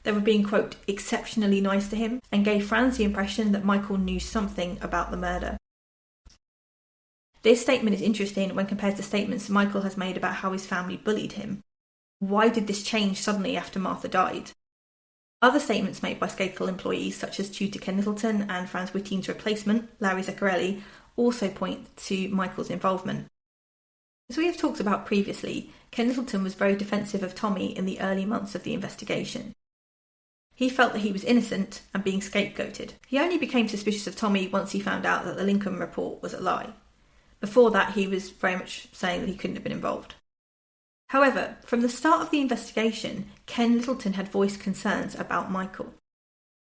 They were being, quote, exceptionally nice to him, and gave Franz the impression that Michael knew something about the murder. This statement is interesting when compared to statements Michael has made about how his family bullied him. Why did this change suddenly after Martha died? Other statements made by Skakel employees, such as tutor Ken Littleton and Franz Witteen's replacement, Larry Zaccarelli, also point to Michael's involvement. As we have talked about previously, Ken Littleton was very defensive of Tommy in the early months of the investigation. He felt that he was innocent and being scapegoated. He only became suspicious of Tommy once he found out that the Lincoln report was a lie. Before that, he was very much saying that he couldn't have been involved. However, from the start of the investigation, Ken Littleton had voiced concerns about Michael.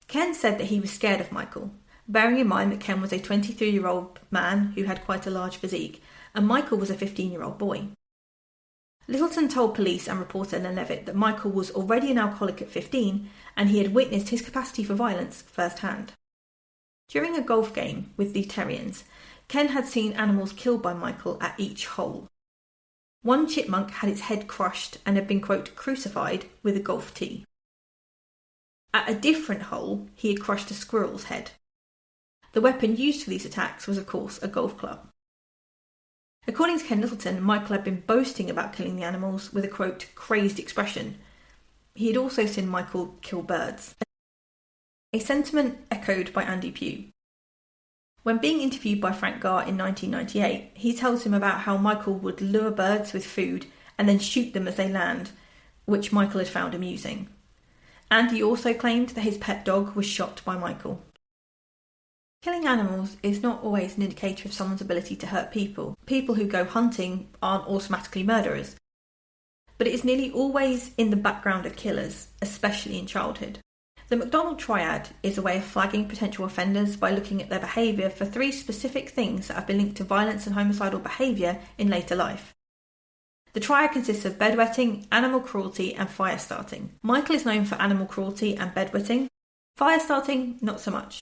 Ken said that he was scared of Michael, bearing in mind that Ken was a 23-year-old man who had quite a large physique, and Michael was a 15-year-old boy. Littleton told police and reporter Len Levitt that Michael was already an alcoholic at 15 and he had witnessed his capacity for violence firsthand. During a golf game with the Terrians, Ken had seen animals killed by Michael at each hole. One chipmunk had its head crushed and had been, quote, crucified with a golf tee. At a different hole, he had crushed a squirrel's head. The weapon used for these attacks was, of course, a golf club. According to Ken Littleton, Michael had been boasting about killing the animals with a, quote, crazed expression. He had also seen Michael kill birds, a sentiment echoed by Andy Pugh. When being interviewed by Frank Garr in 1998, he tells him about how Michael would lure birds with food and then shoot them as they land, which Michael had found amusing. Andy also claimed that his pet dog was shot by Michael. Killing animals is not always an indicator of someone's ability to hurt people. People who go hunting aren't automatically murderers. But it is nearly always in the background of killers, especially in childhood. The McDonald Triad is a way of flagging potential offenders by looking at their behaviour for 3 specific things that have been linked to violence and homicidal behaviour in later life. The triad consists of bedwetting, animal cruelty and fire starting. Michael is known for animal cruelty and bedwetting. Fire starting, not so much.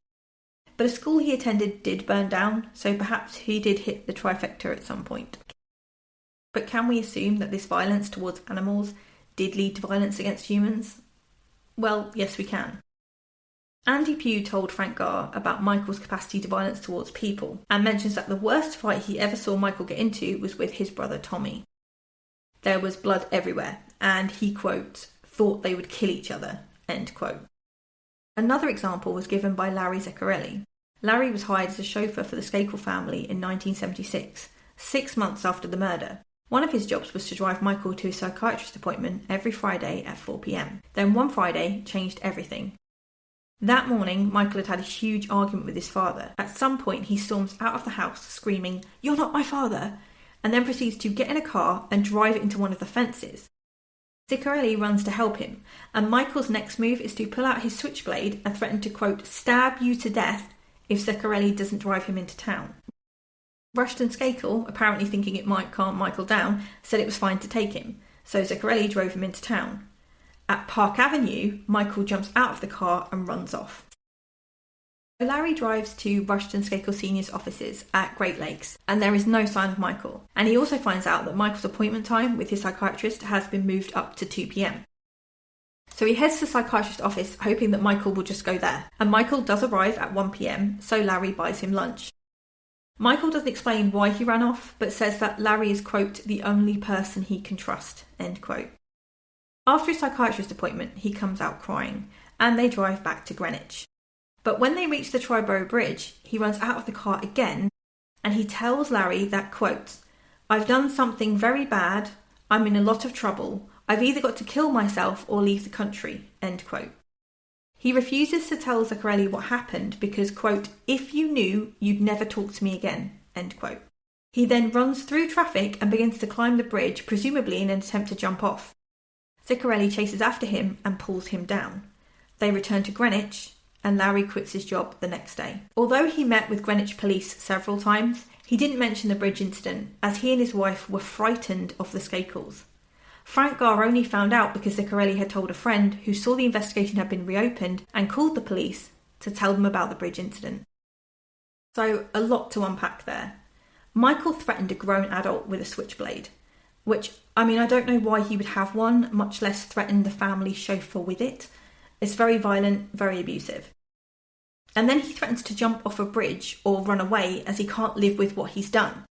But a school he attended did burn down, so perhaps he did hit the trifecta at some point. But can we assume that this violence towards animals did lead to violence against humans? Well, yes we can. Andy Pugh told Frank Garr about Michael's capacity to violence towards people, and mentions that the worst fight he ever saw Michael get into was with his brother Tommy. There was blood everywhere, and he, quote, thought they would kill each other, end quote. Another example was given by Larry Zaccarelli. Larry was hired as a chauffeur for the Skakel family in 1976, 6 months after the murder. One of his jobs was to drive Michael to his psychiatrist appointment every Friday at 4 p.m. Then one Friday changed everything. That morning, Michael had had a huge argument with his father. At some point, he storms out of the house screaming, "You're not my father!" and then proceeds to get in a car and drive it into one of the fences. Zaccarelli runs to help him, and Michael's next move is to pull out his switchblade and threaten to, quote, stab you to death if Zaccarelli doesn't drive him into town. Rushton Skakel, apparently thinking it might calm Michael down, said it was fine to take him, so Zaccarelli drove him into town. At Park Avenue, Michael jumps out of the car and runs off. Larry drives to Rushton Skakel Sr.'s offices at Great Lakes, and there is no sign of Michael. And he also finds out that Michael's appointment time with his psychiatrist has been moved up to 2 p.m. So he heads to the psychiatrist's office, hoping that Michael will just go there. And Michael does arrive at 1 p.m, so Larry buys him lunch. Michael doesn't explain why he ran off, but says that Larry is, quote, the only person he can trust, end quote. After his psychiatrist appointment, he comes out crying, and they drive back to Greenwich. But when they reach the Triborough Bridge, he runs out of the car again, and he tells Larry that, quote, I've done something very bad, I'm in a lot of trouble, I've either got to kill myself or leave the country, end quote. He refuses to tell Zaccarelli what happened because, quote, if you knew, you'd never talk to me again, end quote. He then runs through traffic and begins to climb the bridge, presumably in an attempt to jump off. Zaccarelli chases after him and pulls him down. They return to Greenwich, and Larry quits his job the next day. Although he met with Greenwich police several times, he didn't mention the bridge incident, as he and his wife were frightened of the Skakels. Frank Garr only found out because Zaccarelli had told a friend who saw the investigation had been reopened and called the police to tell them about the bridge incident. So, a lot to unpack there. Michael threatened a grown adult with a switchblade, which, I don't know why he would have one, much less threaten the family chauffeur with it. It's very violent, very abusive. And then he threatens to jump off a bridge or run away as he can't live with what he's done.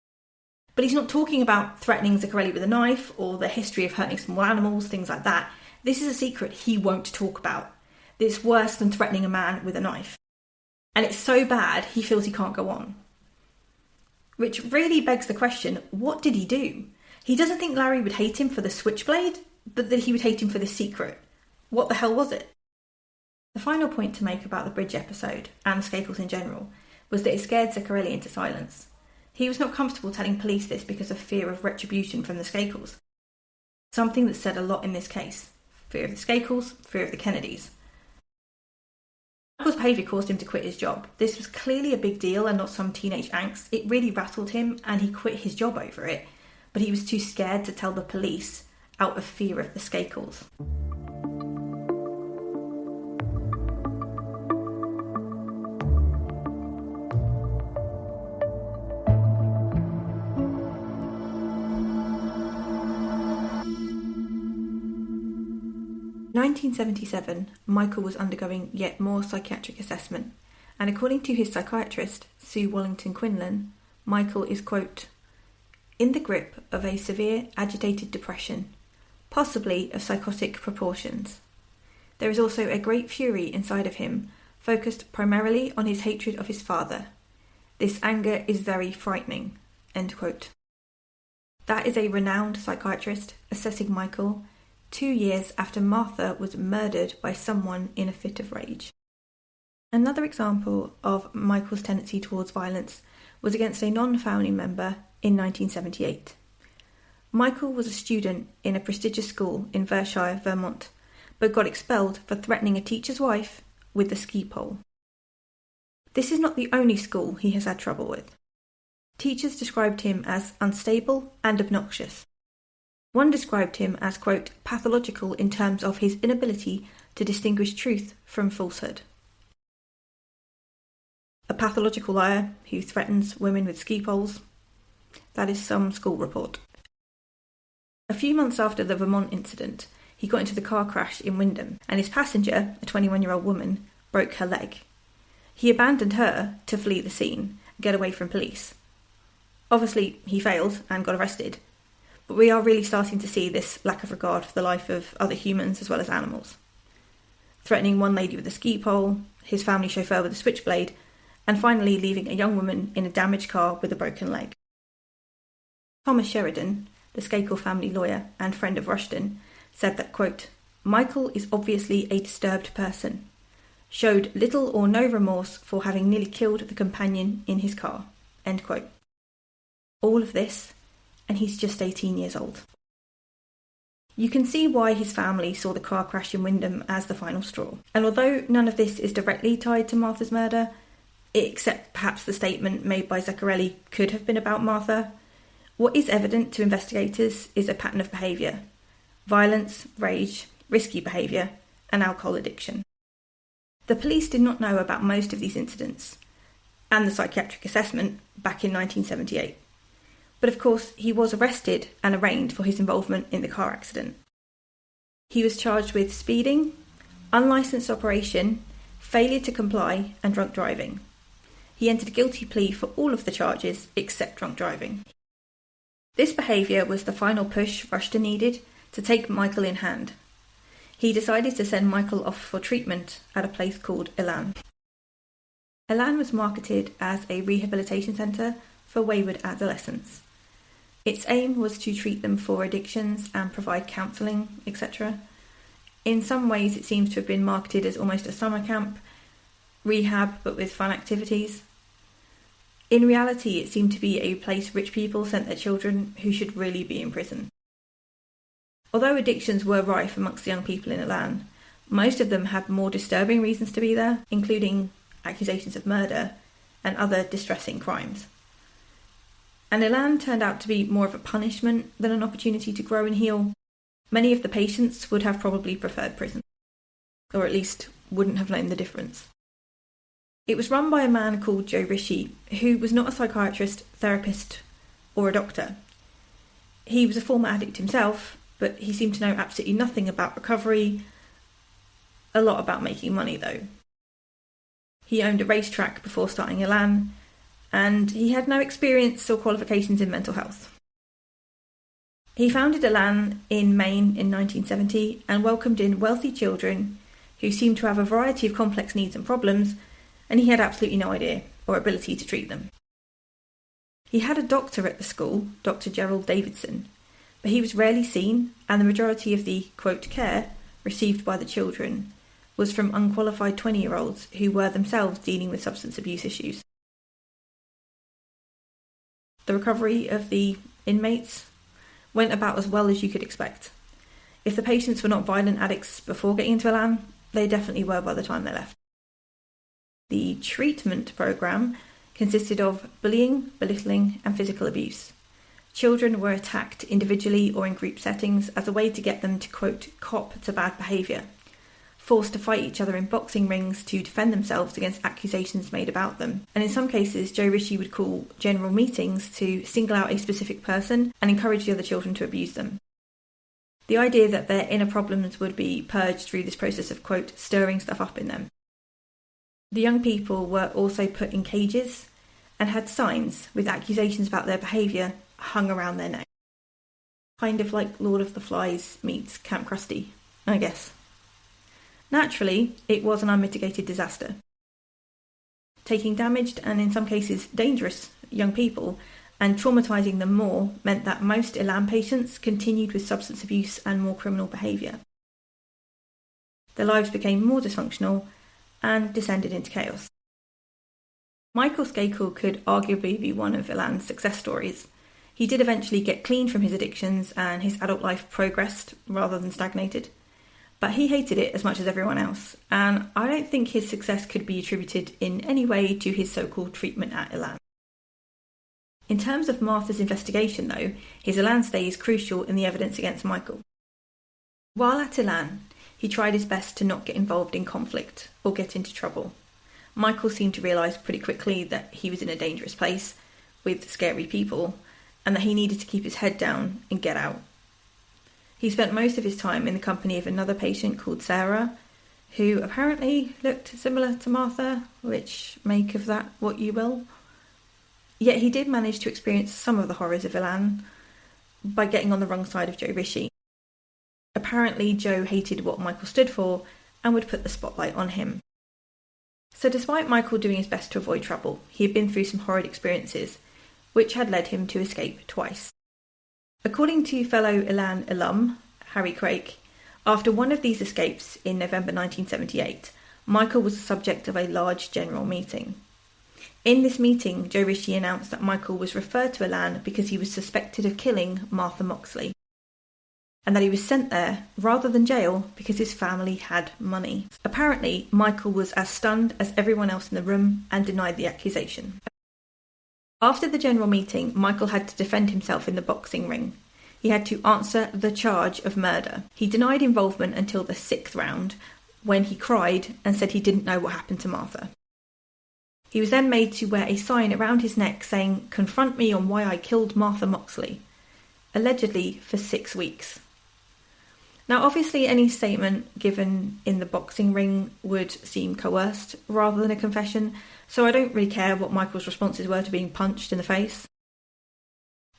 But he's not talking about threatening Zaccarelli with a knife or the history of hurting small animals, things like that. This is a secret he won't talk about. It's worse than threatening a man with a knife. And it's so bad he feels he can't go on. Which really begs the question, what did he do? He doesn't think Larry would hate him for the switchblade, but that he would hate him for the secret. What the hell was it? The final point to make about the bridge episode, and Skakels in general, was that it scared Zaccarelli into silence. He was not comfortable telling police this because of fear of retribution from the Skakels. Something that said a lot in this case. Fear of the Skakels, fear of the Kennedys. Michael's behaviour caused him to quit his job. This was clearly a big deal and not some teenage angst. It really rattled him and he quit his job over it, but he was too scared to tell the police out of fear of the Skakels. 1977, Michael was undergoing yet more psychiatric assessment, and according to his psychiatrist, Sue Wallington Quinlan, Michael is, quote, in the grip of a severe agitated depression, possibly of psychotic proportions. There is also a great fury inside of him, focused primarily on his hatred of his father. This anger is very frightening, end quote. That is a renowned psychiatrist assessing Michael 2 years after Martha was murdered by someone in a fit of rage. Another example of Michael's tendency towards violence was against a non-founding member in 1978. Michael was a student in a prestigious school in Versailles, Vermont, but got expelled for threatening a teacher's wife with a ski pole. This is not the only school he has had trouble with. Teachers described him as unstable and obnoxious. One described him as, quote, pathological in terms of his inability to distinguish truth from falsehood. A pathological liar who threatens women with ski poles. That is some school report. A few months after the Vermont incident, he got into the car crash in Wyndham, and his passenger, a 21-year-old woman, broke her leg. He abandoned her to flee the scene and get away from police. Obviously, he failed and got arrested. But we are really starting to see this lack of regard for the life of other humans as well as animals. Threatening one lady with a ski pole, his family chauffeur with a switchblade, and finally leaving a young woman in a damaged car with a broken leg. Thomas Sheridan, the Skakel family lawyer and friend of Rushton, said that, quote, Michael is obviously a disturbed person. Showed little or no remorse for having nearly killed the companion in his car, end quote. All of this, and he's just 18 years old. You can see why his family saw the car crash in Wyndham as the final straw. And although none of this is directly tied to Martha's murder, except perhaps the statement made by Zaccarelli could have been about Martha. What is evident to investigators is a pattern of behaviour: violence, rage, risky behaviour, and alcohol addiction. The police did not know about most of these incidents, and the psychiatric assessment back in 1978. But of course, he was arrested and arraigned for his involvement in the car accident. He was charged with speeding, unlicensed operation, failure to comply, and drunk driving. He entered a guilty plea for all of the charges except drunk driving. This behaviour was the final push Rushton needed to take Michael in hand. He decided to send Michael off for treatment at a place called Elan. Elan was marketed as a rehabilitation centre for wayward adolescents. Its aim was to treat them for addictions and provide counselling, etc. In some ways it seems to have been marketed as almost a summer camp, rehab but with fun activities. In reality, it seemed to be a place rich people sent their children who should really be in prison. Although addictions were rife amongst the young people in Elan, most of them had more disturbing reasons to be there, including accusations of murder and other distressing crimes. And Elan turned out to be more of a punishment than an opportunity to grow and heal. Many of the patients would have probably preferred prison, or at least wouldn't have known the difference. It was run by a man called Joe Rishi, who was not a psychiatrist, therapist, or a doctor. He was a former addict himself, but he seemed to know absolutely nothing about recovery, a lot about making money though. He owned a racetrack before starting Elan, and he had no experience or qualifications in mental health. He founded Elan in Maine in 1970 and welcomed in wealthy children who seemed to have a variety of complex needs and problems, and he had absolutely no idea or ability to treat them. He had a doctor at the school, Dr. Gerald Davidson, but he was rarely seen, and the majority of the, quote, care received by the children was from unqualified 20-year-olds who were themselves dealing with substance abuse issues. The recovery of the inmates went about as well as you could expect. If the patients were not violent addicts before getting into Elan, they definitely were by the time they left. The treatment programme consisted of bullying, belittling, and physical abuse. Children were attacked individually or in group settings as a way to get them to, quote, cop to bad behaviour, forced to fight each other in boxing rings to defend themselves against accusations made about them. And in some cases, Joe Rishi would call general meetings to single out a specific person and encourage the other children to abuse them. The idea that their inner problems would be purged through this process of, quote, stirring stuff up in them. The young people were also put in cages and had signs with accusations about their behaviour hung around their neck. Kind of like Lord of the Flies meets Camp Krusty, I guess. Naturally, it was an unmitigated disaster. Taking damaged and in some cases dangerous young people and traumatising them more meant that most Elan patients continued with substance abuse and more criminal behaviour. Their lives became more dysfunctional and descended into chaos. Michael Skakel could arguably be one of Elan's success stories. He did eventually get clean from his addictions and his adult life progressed rather than stagnated. But he hated it as much as everyone else, and I don't think his success could be attributed in any way to his so-called treatment at Elan. In terms of Martha's investigation though, his Elan stay is crucial in the evidence against Michael. While at Elan, he tried his best to not get involved in conflict or get into trouble. Michael seemed to realise pretty quickly that he was in a dangerous place with scary people and that he needed to keep his head down and get out. He spent most of his time in the company of another patient called Sarah, who apparently looked similar to Martha, which make of that what you will. Yet he did manage to experience some of the horrors of Elan by getting on the wrong side of Joe Rishi. Apparently, Joe hated what Michael stood for and would put the spotlight on him. So despite Michael doing his best to avoid trouble, he had been through some horrid experiences, which had led him to escape twice. According to fellow Elan alum, Harry Craik, after one of these escapes in November 1978, Michael was the subject of a large general meeting. In this meeting, Joe Rishi announced that Michael was referred to Elan because he was suspected of killing Martha Moxley. and that he was sent there rather than jail because his family had money. Apparently, Michael was as stunned as everyone else in the room and denied the accusation. After the general meeting, Michael had to defend himself in the boxing ring. He had to answer the charge of murder. He denied involvement until the 6th round, when he cried and said he didn't know what happened to Martha. He was then made to wear a sign around his neck saying, "Confront me on why I killed Martha Moxley," allegedly for 6 weeks. Now, obviously, any statement given in the boxing ring would seem coerced rather than a confession, so I don't really care what Michael's responses were to being punched in the face.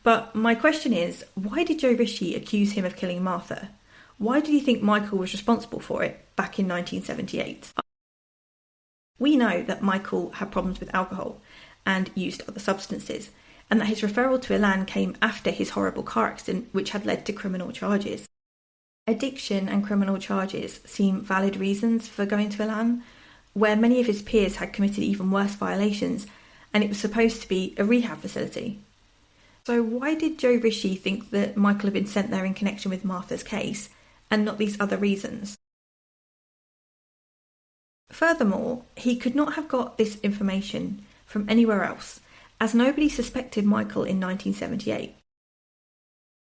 But my question is, why did Joe Ritchie accuse him of killing Martha? Why did he think Michael was responsible for it back in 1978? We know that Michael had problems with alcohol and used other substances, and that his referral to Elan came after his horrible car accident, which had led to criminal charges. Addiction and criminal charges seem valid reasons for going to Elan, where many of his peers had committed even worse violations, and it was supposed to be a rehab facility. So why did Joe Ritchie think that Michael had been sent there in connection with Martha's case, and not these other reasons? Furthermore, he could not have got this information from anywhere else, as nobody suspected Michael in 1978.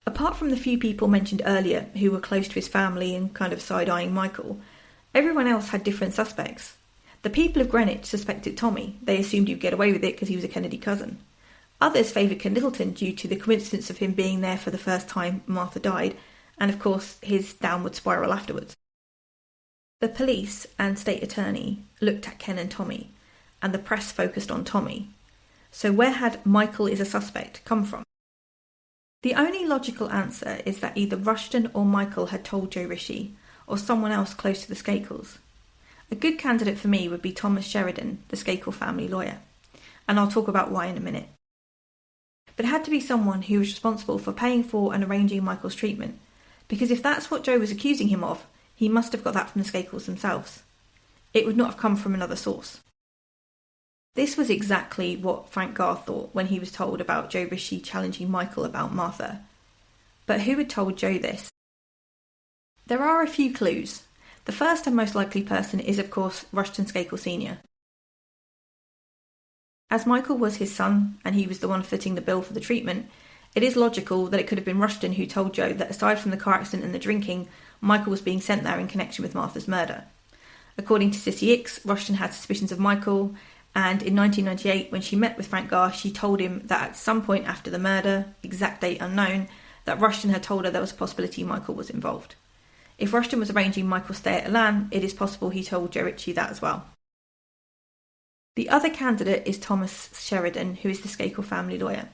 Apart from the few people mentioned earlier who were close to his family and kind of side-eyeing Michael, everyone else had different suspects. The people of Greenwich suspected Tommy. They assumed he'd get away with it because he was a Kennedy cousin. Others favoured Ken Littleton due to the coincidence of him being there for the first time Martha died, and of course his downward spiral afterwards. The police and state attorney looked at Ken and Tommy, and the press focused on Tommy. So where had Michael is a suspect come from? The only logical answer is that either Rushton or Michael had told Joe Ritchie, or someone else close to the Skakels. A good candidate for me would be Thomas Sheridan, the Skakel family lawyer, and I'll talk about why in a minute. But it had to be someone who was responsible for paying for and arranging Michael's treatment, because if that's what Joe was accusing him of, he must have got that from the Skakels themselves. It would not have come from another source. This was exactly what Frank Garr thought when he was told about Joe Ritchie challenging Michael about Martha. But who had told Joe this? There are a few clues. The first and most likely person is, of course, Rushton Skakel Sr. As Michael was his son, and he was the one footing the bill for the treatment, it is logical that it could have been Rushton who told Joe that aside from the car accident and the drinking, Michael was being sent there in connection with Martha's murder. According to Sissy Ix, Rushton had suspicions of Michael, and in 1998, when she met with Frank Garr, she told him that at some point after the murder, exact date unknown, that Rushton had told her there was a possibility Michael was involved. If Rushton was arranging Michael's stay at Elan, it is possible he told Joe Ritchie that as well. The other candidate is Thomas Sheridan, who is the Skakel family lawyer.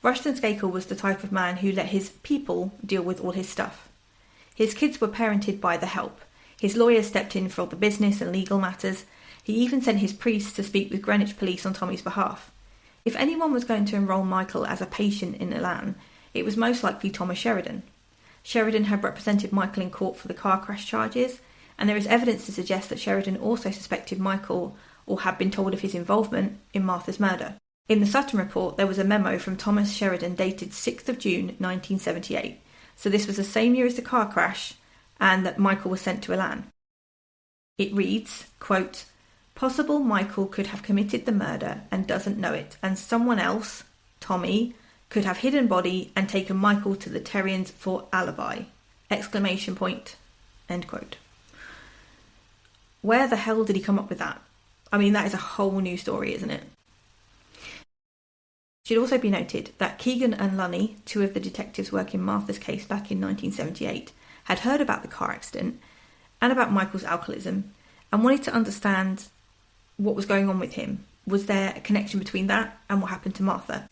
Rushton Skakel was the type of man who let his people deal with all his stuff. His kids were parented by the help. His lawyers stepped in for all the business and legal matters. He even sent his priests to speak with Greenwich police on Tommy's behalf. If anyone was going to enrol Michael as a patient in Elan, it was most likely Thomas Sheridan. Sheridan had represented Michael in court for the car crash charges, and there is evidence to suggest that Sheridan also suspected Michael or had been told of his involvement in Martha's murder. In the Sutton report, there was a memo from Thomas Sheridan dated 6th of June 1978, so this was the same year as the car crash and that Michael was sent to Elan. It reads, quote, "Possible Michael could have committed the murder and doesn't know it, and someone else, Tommy, could have hidden body and taken Michael to the Terrians for alibi!" Exclamation point. End quote. Where the hell did he come up with that? I mean, that is a whole new story, isn't it? It should also be noted that Keegan and Lunny, two of the detectives working Martha's case back in 1978, had heard about the car accident and about Michael's alcoholism and wanted to understand what was going on with him. Was there a connection between that and what happened to Martha?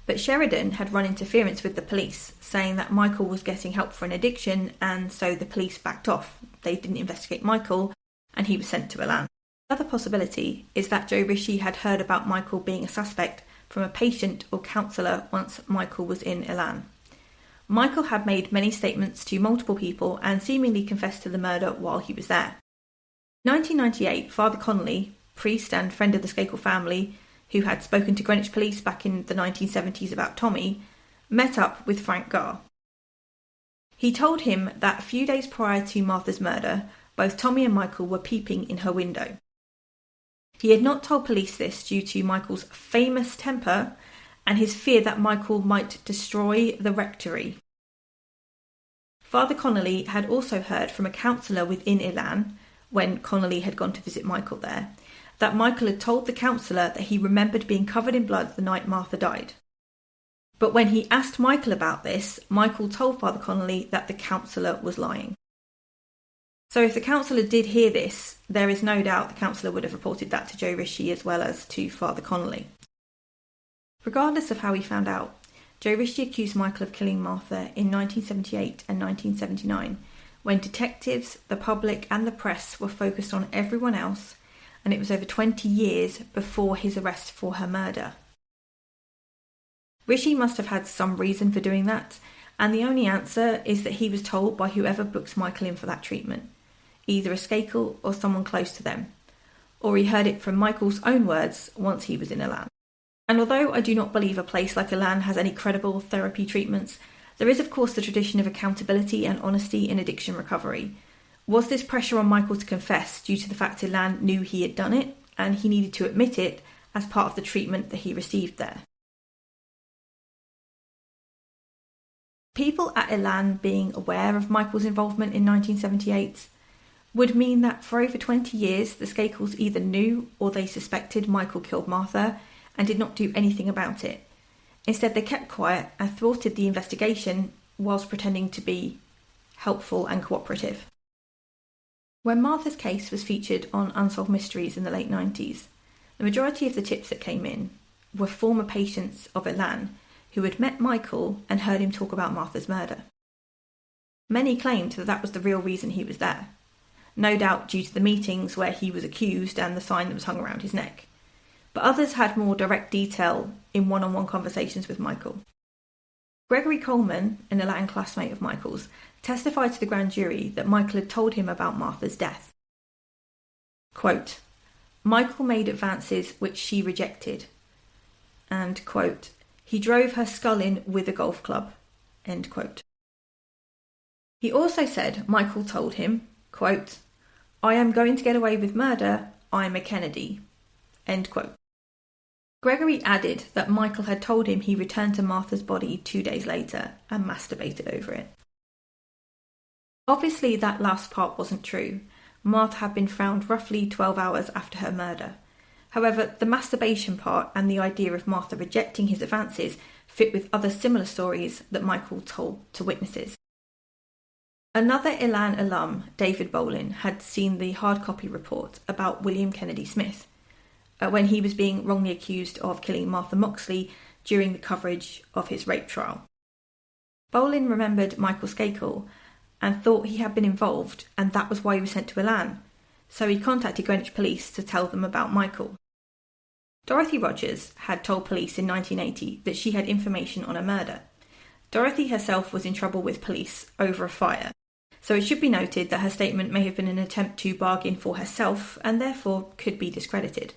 But Sheridan had run interference with the police, saying that Michael was getting help for an addiction, and so the police backed off. They didn't investigate Michael, and he was sent to Elan. The other possibility is that Joe Ritchie had heard about Michael being a suspect from a patient or counsellor once Michael was in Elan. Michael had made many statements to multiple people and seemingly confessed to the murder while he was there. In 1998, Father Connolly, priest and friend of the Skakel family, who had spoken to Greenwich police back in the 1970s about Tommy, met up with Frank Garr. He told him that a few days prior to Martha's murder, both Tommy and Michael were peeping in her window. He had not told police this due to Michael's famous temper and his fear that Michael might destroy the rectory. Father Connolly had also heard from a counsellor within Elan, when Connolly had gone to visit Michael there, that Michael had told the counsellor that he remembered being covered in blood the night Martha died. But when he asked Michael about this, Michael told Father Connolly that the counsellor was lying. So if the counsellor did hear this, there is no doubt the counsellor would have reported that to Joe Ritchie as well as to Father Connolly. Regardless of how he found out, Joe Ritchie accused Michael of killing Martha in 1978 and 1979, when detectives, the public and the press were focused on everyone else, and it was over 20 years before his arrest for her murder. Ritchie must have had some reason for doing that, and the only answer is that he was told by whoever books Michael in for that treatment, either a Skakel or someone close to them, or he heard it from Michael's own words once he was in Elan. And although I do not believe a place like Elan has any credible therapy treatments, there is of course the tradition of accountability and honesty in addiction recovery. Was this pressure on Michael to confess due to the fact Elan knew he had done it, and he needed to admit it as part of the treatment that he received there? People at Elan being aware of Michael's involvement in 1978 would mean that for over 20 years the Skakels either knew or they suspected Michael killed Martha and did not do anything about it. Instead, they kept quiet and thwarted the investigation whilst pretending to be helpful and cooperative. When Martha's case was featured on Unsolved Mysteries in the late 90s, the majority of the tips that came in were former patients of Elan who had met Michael and heard him talk about Martha's murder. Many claimed that that was the real reason he was there, no doubt due to the meetings where he was accused and the sign that was hung around his neck. But others had more direct detail in one-on-one conversations with Michael. Gregory Coleman, an Elan classmate of Michael's, testified to the grand jury that Michael had told him about Martha's death. Quote, Michael made advances which she rejected, and, quote, he drove her skull in with a golf club, end quote. He also said Michael told him, quote, I am going to get away with murder, I'm a Kennedy, end quote. Gregory added that Michael had told him he returned to Martha's body 2 days later and masturbated over it. Obviously that last part wasn't true. Martha had been found roughly 12 hours after her murder. However, the masturbation part and the idea of Martha rejecting his advances fit with other similar stories that Michael told to witnesses. Another Elan alum, David Bolin, had seen the hard copy report about William Kennedy Smith when he was being wrongly accused of killing Martha Moxley during the coverage of his rape trial. Bolin remembered Michael Skakel and thought he had been involved, and that was why he was sent to Elan, so he contacted Greenwich Police to tell them about Michael. Dorothy Rogers had told police in 1980 that she had information on a murder. Dorothy herself was in trouble with police over a fire, so it should be noted that her statement may have been an attempt to bargain for herself and therefore could be discredited.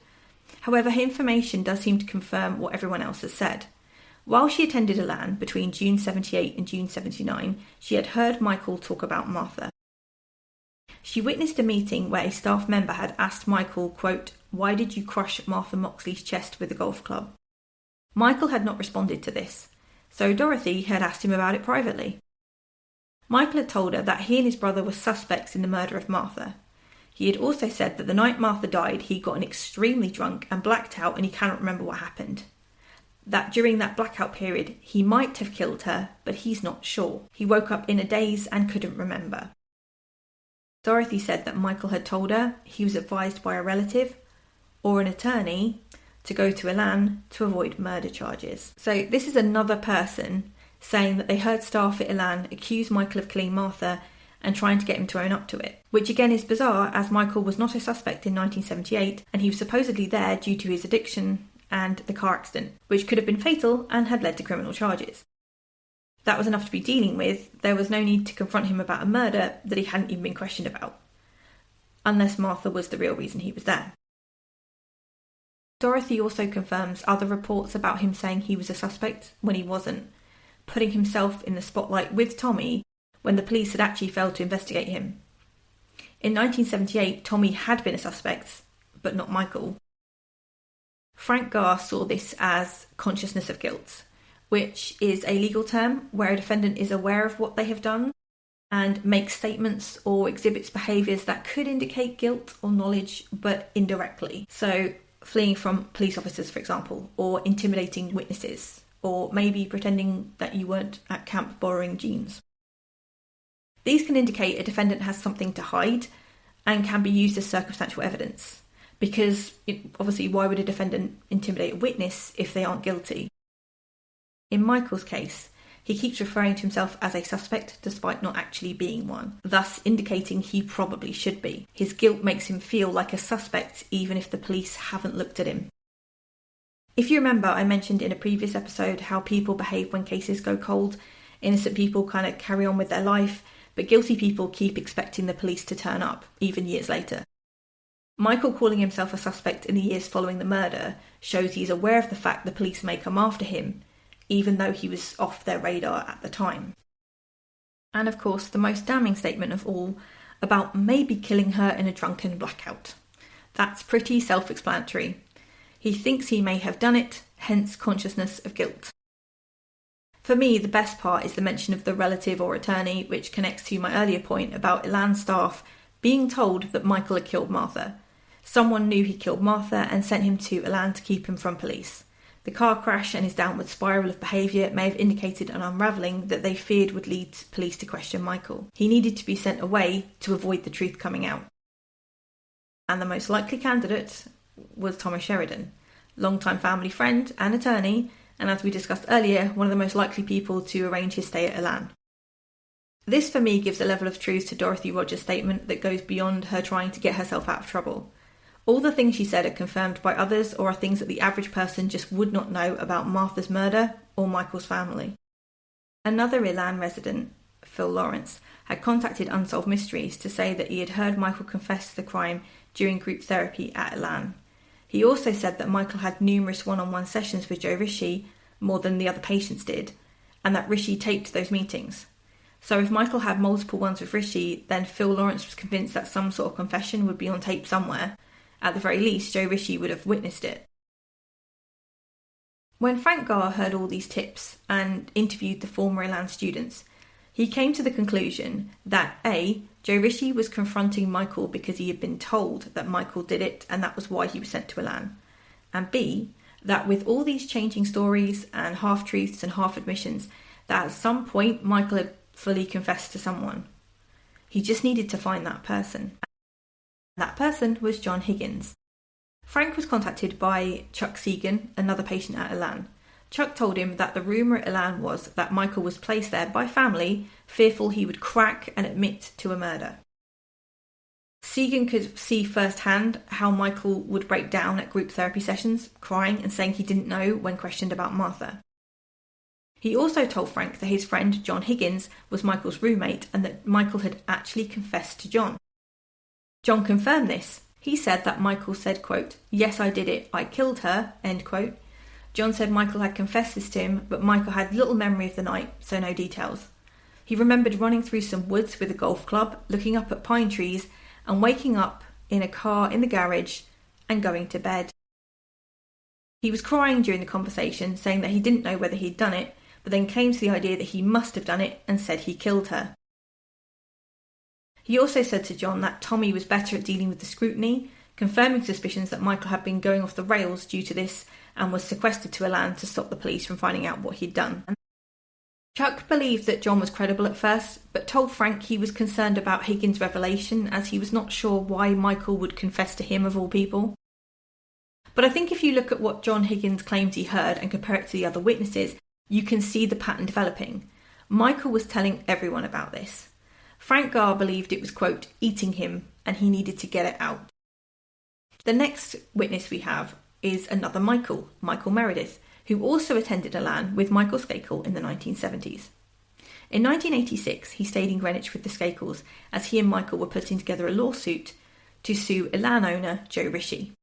However, her information does seem to confirm what everyone else has said. While she attended Elan between June 78 and June 79, she had heard Michael talk about Martha. She witnessed a meeting where a staff member had asked Michael, quote, why did you crush Martha Moxley's chest with a golf club? Michael had not responded to this, so Dorothy had asked him about it privately. Michael had told her that he and his brother were suspects in the murder of Martha. He had also said that the night Martha died, he got extremely drunk and blacked out and he cannot remember what happened. That during that blackout period, he might have killed her, but he's not sure. He woke up in a daze and couldn't remember. Dorothy said that Michael had told her he was advised by a relative or an attorney to go to Elan to avoid murder charges. So this is another person saying that they heard staff at Elan accuse Michael of killing Martha and trying to get him to own up to it, which again is bizarre as Michael was not a suspect in 1978 and he was supposedly there due to his addiction and the car accident, which could have been fatal and had led to criminal charges. That was enough to be dealing with. There was no need to confront him about a murder that he hadn't even been questioned about, unless Martha was the real reason he was there. Dorothy also confirms other reports about him saying he was a suspect when he wasn't, putting himself in the spotlight with Tommy when the police had actually failed to investigate him. In 1978, Tommy had been a suspect, but not Michael. Frank Garr saw this as consciousness of guilt, which is a legal term where a defendant is aware of what they have done and makes statements or exhibits behaviours that could indicate guilt or knowledge, but indirectly. So, fleeing from police officers, for example, or intimidating witnesses, or maybe pretending that you weren't at camp borrowing jeans. These can indicate a defendant has something to hide and can be used as circumstantial evidence, because obviously why would a defendant intimidate a witness if they aren't guilty? In Michael's case, he keeps referring to himself as a suspect despite not actually being one, thus indicating he probably should be. His guilt makes him feel like a suspect even if the police haven't looked at him. If you remember, I mentioned in a previous episode how people behave when cases go cold. Innocent people kind of carry on with their life, but guilty people keep expecting the police to turn up, even years later. Michael calling himself a suspect in the years following the murder shows he's aware of the fact the police may come after him, even though he was off their radar at the time. And of course, the most damning statement of all, about maybe killing her in a drunken blackout. That's pretty self-explanatory. He thinks he may have done it, hence consciousness of guilt. For me, the best part is the mention of the relative or attorney, which connects to my earlier point about Elan's staff being told that Michael had killed Martha. Someone knew he killed Martha and sent him to Elan to keep him from police. The car crash and his downward spiral of behaviour may have indicated an unravelling that they feared would lead police to question Michael. He needed to be sent away to avoid the truth coming out. And the most likely candidate was Thomas Sheridan, longtime family friend and attorney, and as we discussed earlier, one of the most likely people to arrange his stay at Elan. This for me gives a level of truth to Dorothy Rogers' statement that goes beyond her trying to get herself out of trouble. All the things she said are confirmed by others or are things that the average person just would not know about Martha's murder or Michael's family. Another Elan resident, Phil Lawrence, had contacted Unsolved Mysteries to say that he had heard Michael confess to the crime during group therapy at Elan. He also said that Michael had numerous one-on-one sessions with Joe Rishi, more than the other patients did, and that Rishi taped those meetings. So if Michael had multiple ones with Rishi, then Phil Lawrence was convinced that some sort of confession would be on tape somewhere. At the very least, Joe Rishi would have witnessed it. When Frank Garr heard all these tips and interviewed the former Elan students, he came to the conclusion that A, Joe Rishi was confronting Michael because he had been told that Michael did it and that was why he was sent to Elan, and B, that with all these changing stories and half-truths and half-admissions, that at some point Michael had fully confessed to someone. He just needed to find that person. That person was John Higgins. Frank was contacted by Chuck Segan, another patient at Elan. Chuck told him that the rumour at Elan was that Michael was placed there by family, fearful he would crack and admit to a murder. Segan could see firsthand how Michael would break down at group therapy sessions, crying and saying he didn't know when questioned about Martha. He also told Frank that his friend John Higgins was Michael's roommate and that Michael had actually confessed to John. John confirmed this. He said that Michael said, quote, "Yes, I did it, I killed her," end quote. John said Michael had confessed this to him, but Michael had little memory of the night, so no details. He remembered running through some woods with a golf club, looking up at pine trees, and waking up in a car in the garage and going to bed. He was crying during the conversation, saying that he didn't know whether he'd done it, but then came to the idea that he must have done it and said he killed her. He also said to John that Tommy was better at dealing with the scrutiny, confirming suspicions that Michael had been going off the rails due to this and was sequestered to Elan to stop the police from finding out what he'd done. Chuck believed that John was credible at first, but told Frank he was concerned about Higgins' revelation as he was not sure why Michael would confess to him of all people. But I think if you look at what John Higgins claimed he heard and compare it to the other witnesses, you can see the pattern developing. Michael was telling everyone about this. Frank Garr believed it was, quote, eating him, and he needed to get it out. The next witness we have is another Michael Meredith, who also attended Elan with Michael Skakel in the 1970s. In 1986, he stayed in Greenwich with the Skakels as he and Michael were putting together a lawsuit to sue Elan owner Joe Rishi.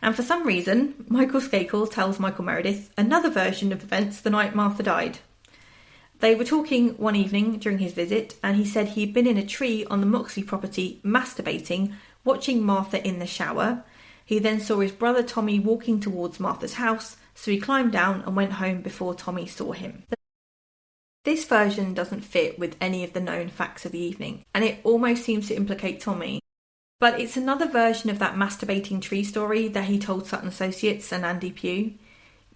And for some reason, Michael Skakel tells Michael Meredith another version of events the night Martha died. They were talking one evening during his visit, and he said he'd been in a tree on the Moxley property masturbating, watching Martha in the shower. He then saw his brother Tommy walking towards Martha's house, so he climbed down and went home before Tommy saw him. This version doesn't fit with any of the known facts of the evening, and it almost seems to implicate Tommy. But it's another version of that masturbating tree story that he told Sutton Associates and Andy Pugh.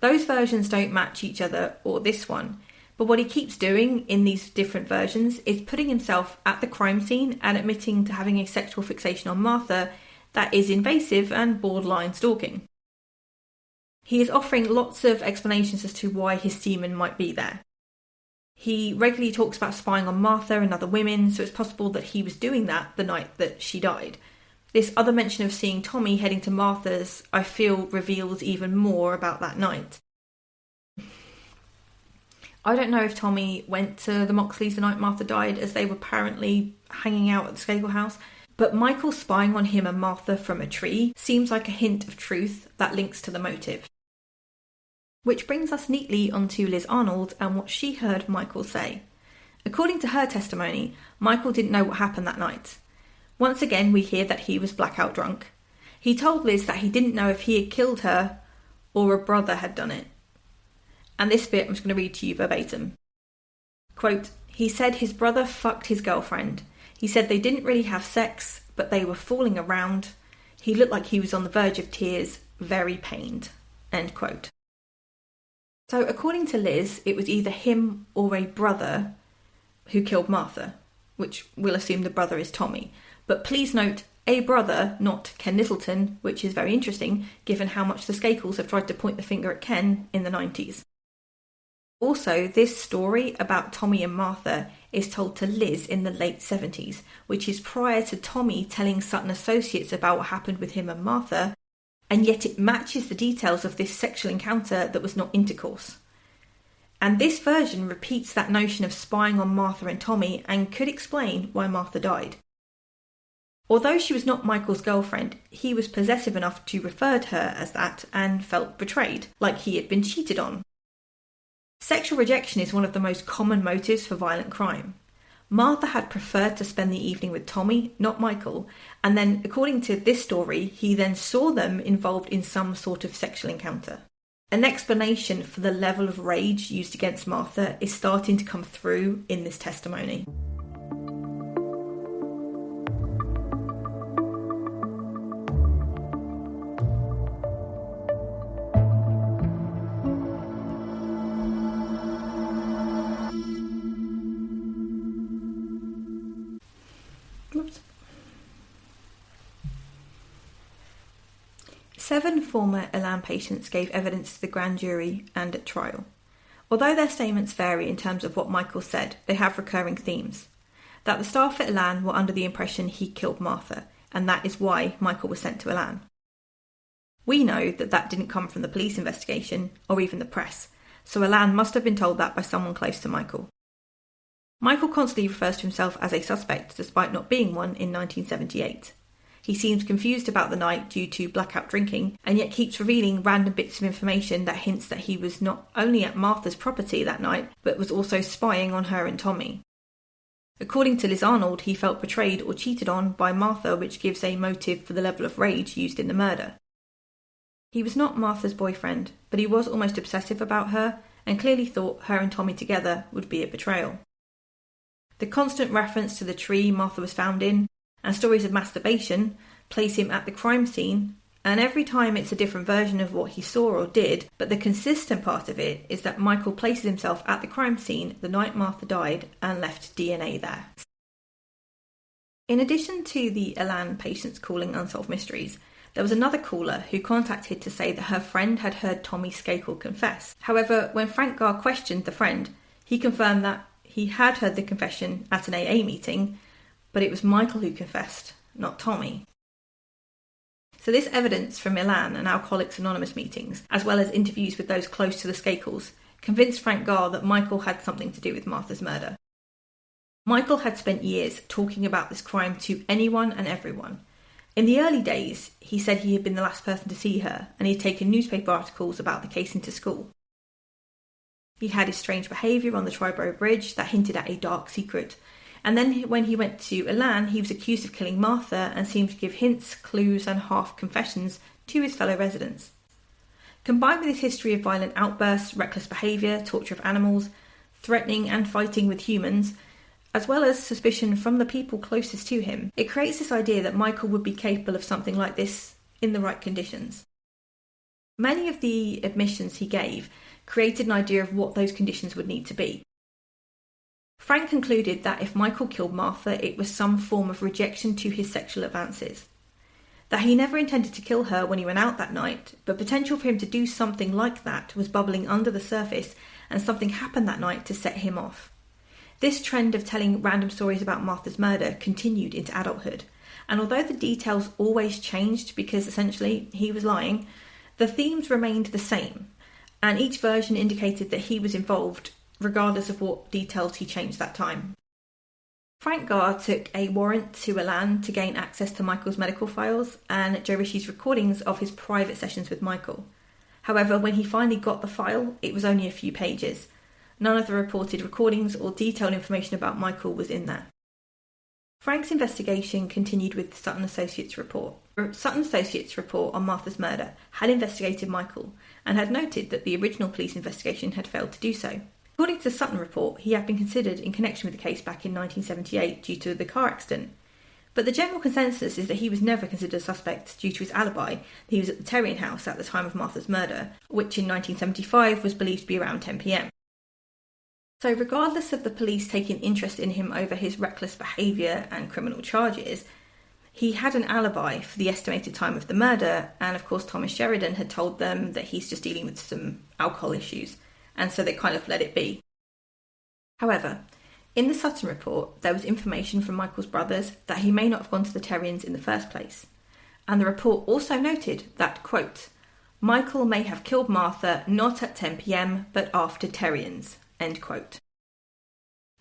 Those versions don't match each other or this one, but what he keeps doing in these different versions is putting himself at the crime scene and admitting to having a sexual fixation on Martha that is invasive and borderline stalking. He is offering lots of explanations as to why his semen might be there. He regularly talks about spying on Martha and other women, so it's possible that he was doing that the night that she died. This other mention of seeing Tommy heading to Martha's, I feel, reveals even more about that night. I don't know if Tommy went to the Moxleys the night Martha died, as they were apparently hanging out at the Skakel house, but Michael spying on him and Martha from a tree seems like a hint of truth that links to the motive. Which brings us neatly onto Liz Arnold and what she heard Michael say. According to her testimony, Michael didn't know what happened that night. Once again, we hear that he was blackout drunk. He told Liz that he didn't know if he had killed her or a brother had done it. And this bit I'm just going to read to you verbatim. Quote, he said his brother fucked his girlfriend. He said they didn't really have sex, but they were fooling around. He looked like he was on the verge of tears, very pained. End quote. So according to Liz, it was either him or a brother who killed Martha, which we'll assume the brother is Tommy. But please note, a brother, not Ken Littleton, which is very interesting given how much the Skakels have tried to point the finger at Ken in the 90s. Also, this story about Tommy and Martha is told to Liz in the late 70s, which is prior to Tommy telling Sutton Associates about what happened with him and Martha, and yet it matches the details of this sexual encounter that was not intercourse. And this version repeats that notion of spying on Martha and Tommy and could explain why Martha died. Although she was not Michael's girlfriend, he was possessive enough to refer to her as that and felt betrayed, like he had been cheated on. Sexual rejection is one of the most common motives for violent crime. Martha had preferred to spend the evening with Tommy, not Michael, and then, according to this story, he then saw them involved in some sort of sexual encounter. An explanation for the level of rage used against Martha is starting to come through in this testimony. Oops. 7 former Elan patients gave evidence to the grand jury and at trial. Although their statements vary in terms of what Michael said, they have recurring themes. That the staff at Elan were under the impression he killed Martha, and that is why Michael was sent to Elan. We know that that didn't come from the police investigation or even the press, so Elan must have been told that by someone close to Michael. Michael constantly refers to himself as a suspect despite not being one in 1978. He seems confused about the night due to blackout drinking, and yet keeps revealing random bits of information that hints that he was not only at Martha's property that night, but was also spying on her and Tommy. According to Liz Arnold, he felt betrayed or cheated on by Martha, which gives a motive for the level of rage used in the murder. He was not Martha's boyfriend, but he was almost obsessive about her, and clearly thought her and Tommy together would be a betrayal. The constant reference to the tree Martha was found in, and stories of masturbation, place him at the crime scene, and every time it's a different version of what he saw or did, but the consistent part of it is that Michael places himself at the crime scene the night Martha died and left DNA there. In addition to the Elan patients calling Unsolved Mysteries, there was another caller who contacted to say that her friend had heard Tommy Skakel confess. However, when Frank Garr questioned the friend, he confirmed that he had heard the confession at an AA meeting, but it was Michael who confessed, not Tommy. So this evidence from Elan and Alcoholics Anonymous meetings, as well as interviews with those close to the Skakels, convinced Frank Garr that Michael had something to do with Martha's murder. Michael had spent years talking about this crime to anyone and everyone. In the early days, he said he had been the last person to see her, and he had taken newspaper articles about the case into school. He had his strange behaviour on the Triborough Bridge that hinted at a dark secret. And then when he went to Elan, he was accused of killing Martha and seemed to give hints, clues and half-confessions to his fellow residents. Combined with his history of violent outbursts, reckless behaviour, torture of animals, threatening and fighting with humans, as well as suspicion from the people closest to him, it creates this idea that Michael would be capable of something like this in the right conditions. Many of the admissions he gave created an idea of what those conditions would need to be. Frank concluded that if Michael killed Martha, it was some form of rejection to his sexual advances. That he never intended to kill her when he went out that night, but potential for him to do something like that was bubbling under the surface, and something happened that night to set him off. This trend of telling random stories about Martha's murder continued into adulthood, and although the details always changed because essentially he was lying, the themes remained the same, and each version indicated that he was involved, regardless of what details he changed that time. Frank Garr took a warrant to Elan to gain access to Michael's medical files and Joe Ritchie's recordings of his private sessions with Michael. However, when he finally got the file, it was only a few pages. None of the reported recordings or detailed information about Michael was in there. Frank's investigation continued with the Sutton Associates report. The Sutton Associates report on Martha's murder had investigated Michael and had noted that the original police investigation had failed to do so. According to the Sutton report, he had been considered in connection with the case back in 1978 due to the car accident. But the general consensus is that he was never considered a suspect due to his alibi that he was at the Terrian house at the time of Martha's murder, which in 1975 was believed to be around 10 p.m. So regardless of the police taking interest in him over his reckless behaviour and criminal charges, he had an alibi for the estimated time of the murder, and of course Thomas Sheridan had told them that he's just dealing with some alcohol issues, and so they kind of let it be. However, in the Sutton report, there was information from Michael's brothers that he may not have gone to the Terrians in the first place. And the report also noted that, quote, Michael may have killed Martha not at 10 p.m, but after Terrians, end quote.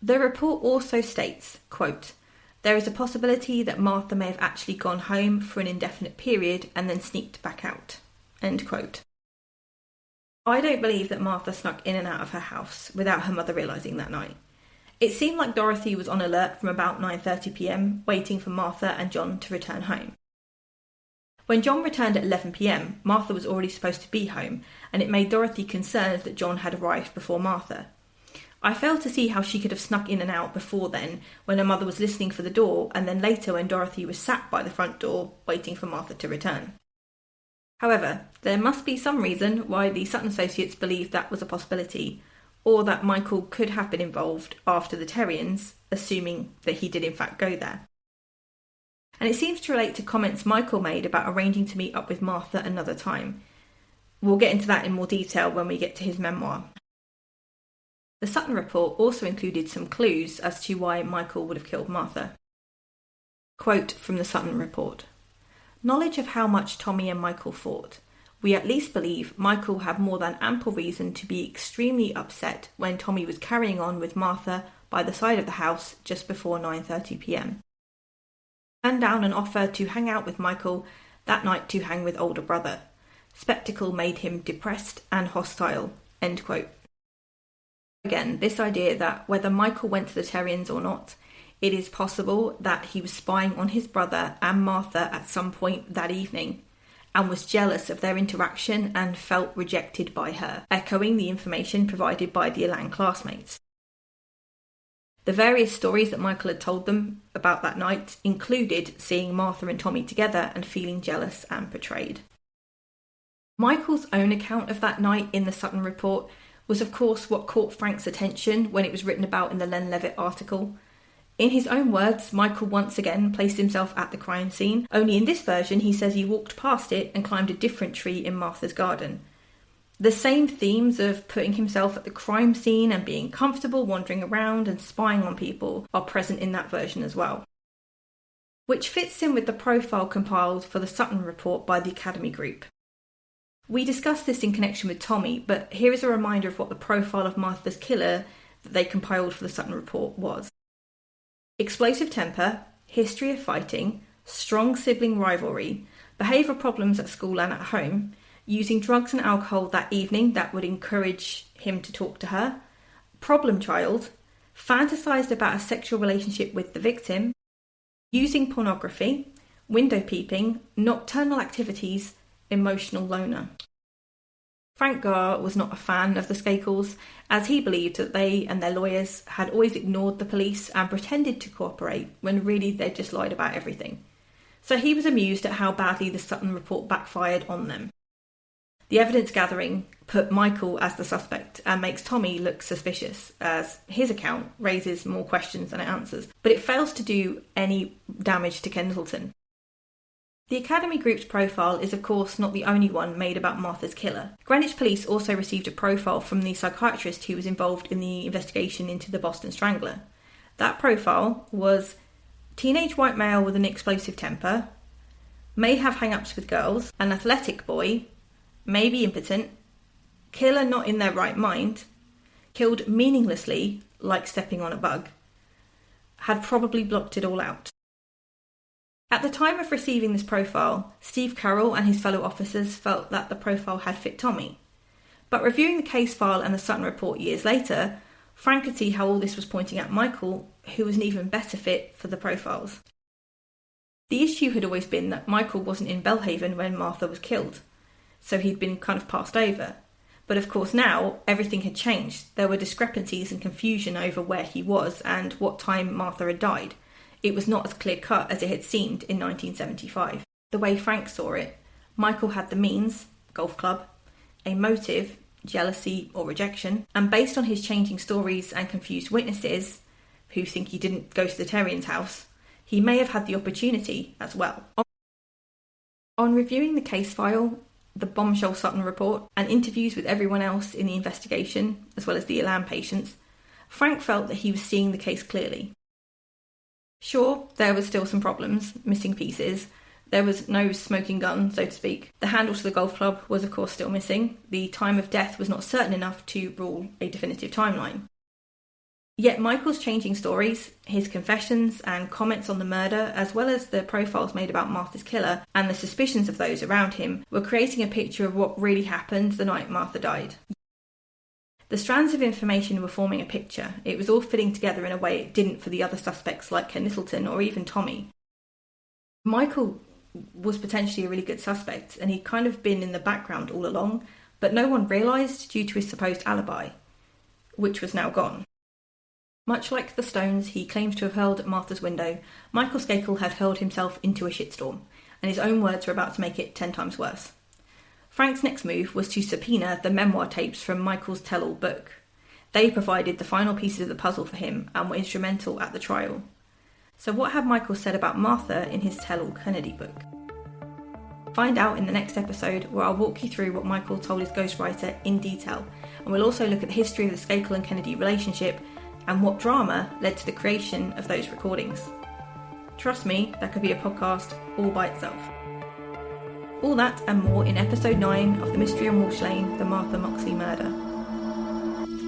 The report also states, quote, there is a possibility that Martha may have actually gone home for an indefinite period and then sneaked back out, end quote. I don't believe that Martha snuck in and out of her house without her mother realising that night. It seemed like Dorothy was on alert from about 9:30 p.m, waiting for Martha and John to return home. When John returned at 11 p.m, Martha was already supposed to be home, and it made Dorothy concerned that John had arrived before Martha. I failed to see how she could have snuck in and out before then, when her mother was listening for the door, and then later when Dorothy was sat by the front door, waiting for Martha to return. However, there must be some reason why the Sutton Associates believed that was a possibility, or that Michael could have been involved after the Terrians, assuming that he did in fact go there. And it seems to relate to comments Michael made about arranging to meet up with Martha another time. We'll get into that in more detail when we get to his memoir. The Sutton report also included some clues as to why Michael would have killed Martha. Quote from the Sutton report. Knowledge of how much Tommy and Michael fought. We at least believe Michael had more than ample reason to be extremely upset when Tommy was carrying on with Martha by the side of the house just before 9:30 p.m. Turned down an offer to hang out with Michael that night to hang with older brother. Spectacle made him depressed and hostile. End quote. Again, this idea that whether Michael went to the Terrians or not, it is possible that he was spying on his brother and Martha at some point that evening and was jealous of their interaction and felt rejected by her, echoing the information provided by the Elan classmates. The various stories that Michael had told them about that night included seeing Martha and Tommy together and feeling jealous and betrayed. Michael's own account of that night in the Sutton report was of course what caught Frank's attention when it was written about in the Len Levitt article. In his own words, Michael once again placed himself at the crime scene, only in this version he says he walked past it and climbed a different tree in Martha's garden. The same themes of putting himself at the crime scene and being comfortable wandering around and spying on people are present in that version as well. Which fits in with the profile compiled for the Sutton report by the Academy Group. We discussed this in connection with Tommy, but here is a reminder of what the profile of Martha's killer that they compiled for the Sutton report was. Explosive temper, history of fighting, strong sibling rivalry, behavioural problems at school and at home, using drugs and alcohol that evening that would encourage him to talk to her, problem child, fantasised about a sexual relationship with the victim, using pornography, window peeping, nocturnal activities, emotional loner. Frank Garr was not a fan of the Skakels, as he believed that they and their lawyers had always ignored the police and pretended to cooperate when really they'd just lied about everything. So he was amused at how badly the Sutton report backfired on them. The evidence gathering put Michael as the suspect and makes Tommy look suspicious, as his account raises more questions than it answers, but it fails to do any damage to Kendleton. The Academy Group's profile is of course not the only one made about Martha's killer. Greenwich Police also received a profile from the psychiatrist who was involved in the investigation into the Boston Strangler. That profile was teenage white male with an explosive temper, may have hang-ups with girls, an athletic boy, may be impotent, killer not in their right mind, killed meaninglessly like stepping on a bug, had probably blocked it all out. At the time of receiving this profile, Steve Carroll and his fellow officers felt that the profile had fit Tommy. But reviewing the case file and the Sutton report years later, Frank could see how all this was pointing at Michael, who was an even better fit for the profiles. The issue had always been that Michael wasn't in Belle Haven when Martha was killed, so he'd been kind of passed over. But of course now, everything had changed. There were discrepancies and confusion over where he was and what time Martha had died. It was not as clear-cut as it had seemed in 1975. The way Frank saw it, Michael had the means, golf club, a motive, jealousy or rejection, and based on his changing stories and confused witnesses, who think he didn't go to the Terrian's house, he may have had the opportunity as well. On reviewing the case file, the Bombshell Sutton report, and interviews with everyone else in the investigation, as well as the Elan patients, Frank felt that he was seeing the case clearly. Sure, there was still some problems, missing pieces. There was no smoking gun, so to speak. The handle to the golf club was of course still missing. The time of death was not certain enough to rule a definitive timeline. Yet Michael's changing stories, his confessions and comments on the murder, as well as the profiles made about Martha's killer and the suspicions of those around him, were creating a picture of what really happened the night Martha died. The strands of information were forming a picture. It was all fitting together in a way it didn't for the other suspects like Ken Littleton or even Tommy. Michael was potentially a really good suspect, and he'd kind of been in the background all along, but no one realised due to his supposed alibi, which was now gone. Much like the stones he claims to have hurled at Martha's window, Michael Skakel had hurled himself into a shitstorm, and his own words were about to make it 10 times worse. Frank's next move was to subpoena the memoir tapes from Michael's tell-all book. They provided the final pieces of the puzzle for him and were instrumental at the trial. So what had Michael said about Martha in his tell-all Kennedy book? Find out in the next episode, where I'll walk you through what Michael told his ghostwriter in detail, and we'll also look at the history of the Skakel and Kennedy relationship and what drama led to the creation of those recordings. Trust me, that could be a podcast all by itself. All that and more in episode 9 of The Mystery on Walsh Lane, the Martha Moxley murder.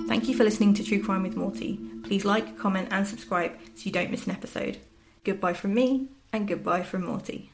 Thank you for listening to True Crime with Morty. Please like, comment and subscribe so you don't miss an episode. Goodbye from me and goodbye from Morty.